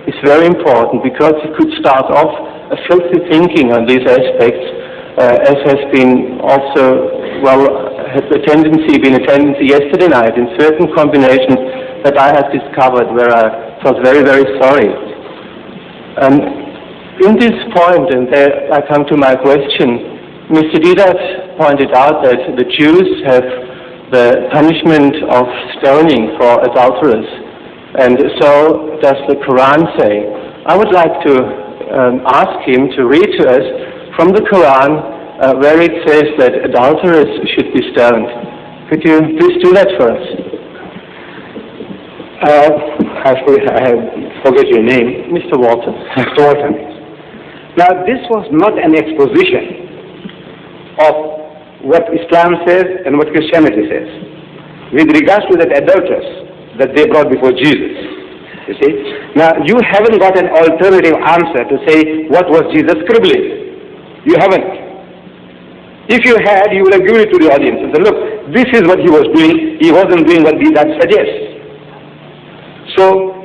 Speaker 4: is very important, because it could start off a filthy thinking on these aspects, as has been also, had a tendency yesterday night in certain combinations that I have discovered where I felt very, very sorry. In this point, and there I come to my question, Mr. Deedat pointed out that the Jews have the punishment of stoning for adulterers, and so does the Quran say. I would like to ask him to read to us from the Quran where it says that adulterers should be stoned. Could you please do that for us?
Speaker 2: I forget your name.
Speaker 4: Mr. Walton.
Speaker 2: Mr. Walton. Now, this was not an exposition of what Islam says and what Christianity says with regards to that adulteress that they brought before Jesus. You see? Now, you haven't got an alternative answer to say what was Jesus scribbling. You haven't. If you had, you would have given it to the audience and said, look, this is what he was doing. He wasn't doing what Deedat suggests. So,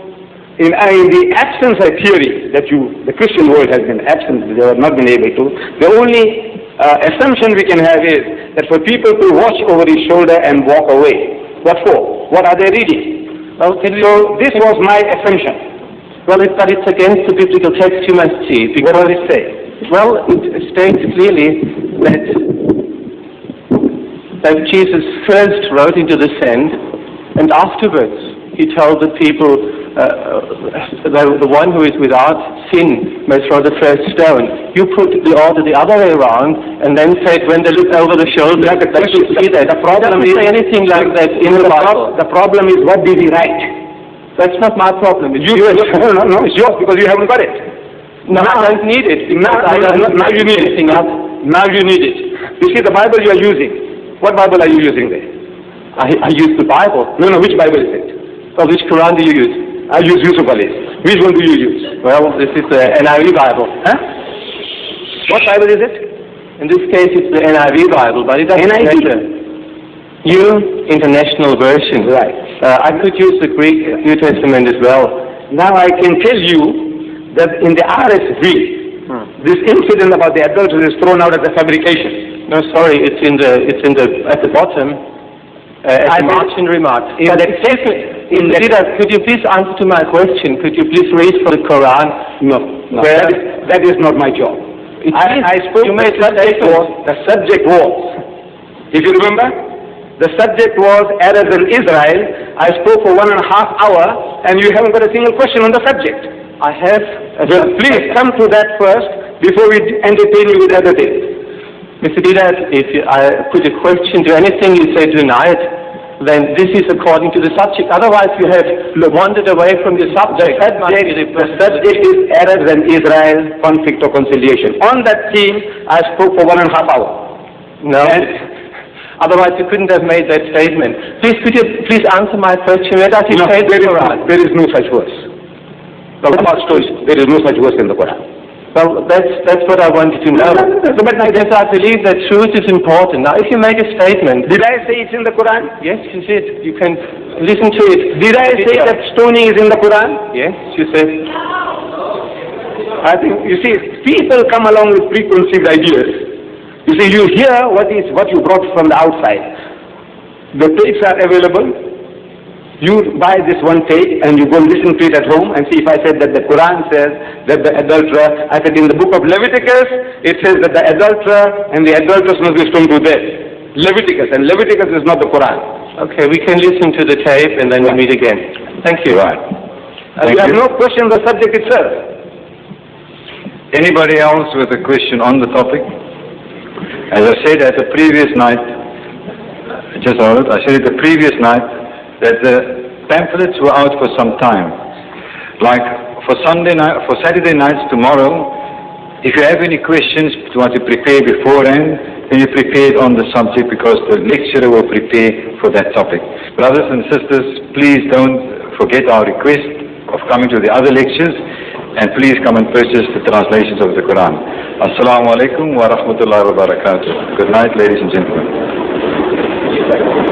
Speaker 2: in the absence of theory that the Christian world has been absent, they have not been able to, the only assumption we can have is that for people to watch over his shoulder and walk away. What for? What are they reading?
Speaker 4: Well,
Speaker 2: so this was my assumption.
Speaker 4: Well, but it's against the biblical text, you must see.
Speaker 2: What does it say?
Speaker 4: Well, it states clearly that Jesus first wrote into the sand, and afterwards he told the people, the one who is without sin may throw the first stone. You put the order the other way around, and then said when they look over the shoulder, they should see that. The problem is say anything like that in the Bible.
Speaker 2: The problem is, what did he write?
Speaker 4: That's not my problem. It's
Speaker 2: yours. No, it's yours because you haven't got it.
Speaker 4: No, I don't need it.
Speaker 2: Now you need it. Now you need it. You see, the Bible you are using. What Bible are you using there?
Speaker 4: I use the Bible.
Speaker 2: No, which Bible is it?
Speaker 4: Well, which Quran do you use?
Speaker 2: I use Yusuf Ali. Which one do you use?
Speaker 4: Well, this is the NIV Bible.
Speaker 2: Huh? What Bible is it?
Speaker 4: In this case, it's the NIV Bible, but it doesn't matter. New International Version.
Speaker 2: Right.
Speaker 4: I could use the Greek New Testament as well.
Speaker 2: Now I can tell you that in the RSV, this incident about the adultery is thrown out as a fabrication.
Speaker 4: No, sorry, it's at the bottom. Margin remarks. Deedat, could you please answer to my question? Could you please read for the Quran?
Speaker 2: No. That is not my job. I spoke. The subject was. If you remember, the subject was Arabs in Israel. I spoke for 1.5 hours, and you haven't got a single question on the subject.
Speaker 4: I have.
Speaker 2: Please come to that first before we entertain you with other things.
Speaker 4: Mr. Deedat, if I put a question to anything you say tonight, then this is according to the subject. Otherwise, you have wandered away from the subject.
Speaker 2: The subject is Arabs and Israel, conflict or conciliation. On that theme, I spoke for 1.5 hours.
Speaker 4: No. Otherwise, you couldn't have made that statement. Please, could you please answer my question? Where does it say the Quran?
Speaker 2: There is no such verse. There is no such verse in the Quran.
Speaker 4: Well, that's what I wanted to know. Because I believe that truth is important. Now, if you make a statement...
Speaker 2: Did I say it's in the Quran?
Speaker 4: Yes, you said. You can listen to it.
Speaker 2: Did I say that stoning is in the Quran?
Speaker 4: Yes, you said.
Speaker 2: I think, you see, people come along with preconceived ideas. You see, you hear what you brought from the outside. The tapes are available. You buy this one tape and you go listen to it at home and see if I said that the Quran says that the adulterer, I said in the book of Leviticus, it says that the adulterer and the adulteress must be stoned to death. Leviticus, and Leviticus is not the Quran.
Speaker 4: Okay, we can listen to the tape and then we meet again. Thank you.
Speaker 2: Right. You have no question on the subject itself.
Speaker 1: Anybody else with a question on the topic? As I said at the previous night, that the pamphlets were out for some time. Like for Saturday nights tomorrow, If you have any questions you want to prepare beforehand, then you prepare on the subject because the lecturer will prepare for that topic. Brothers and sisters, please don't forget our request of coming to the other lectures, and please come and purchase the translations of the Quran. Assalamu alaikum wa rahmatullahi wa barakatuh. Good night, ladies and gentlemen.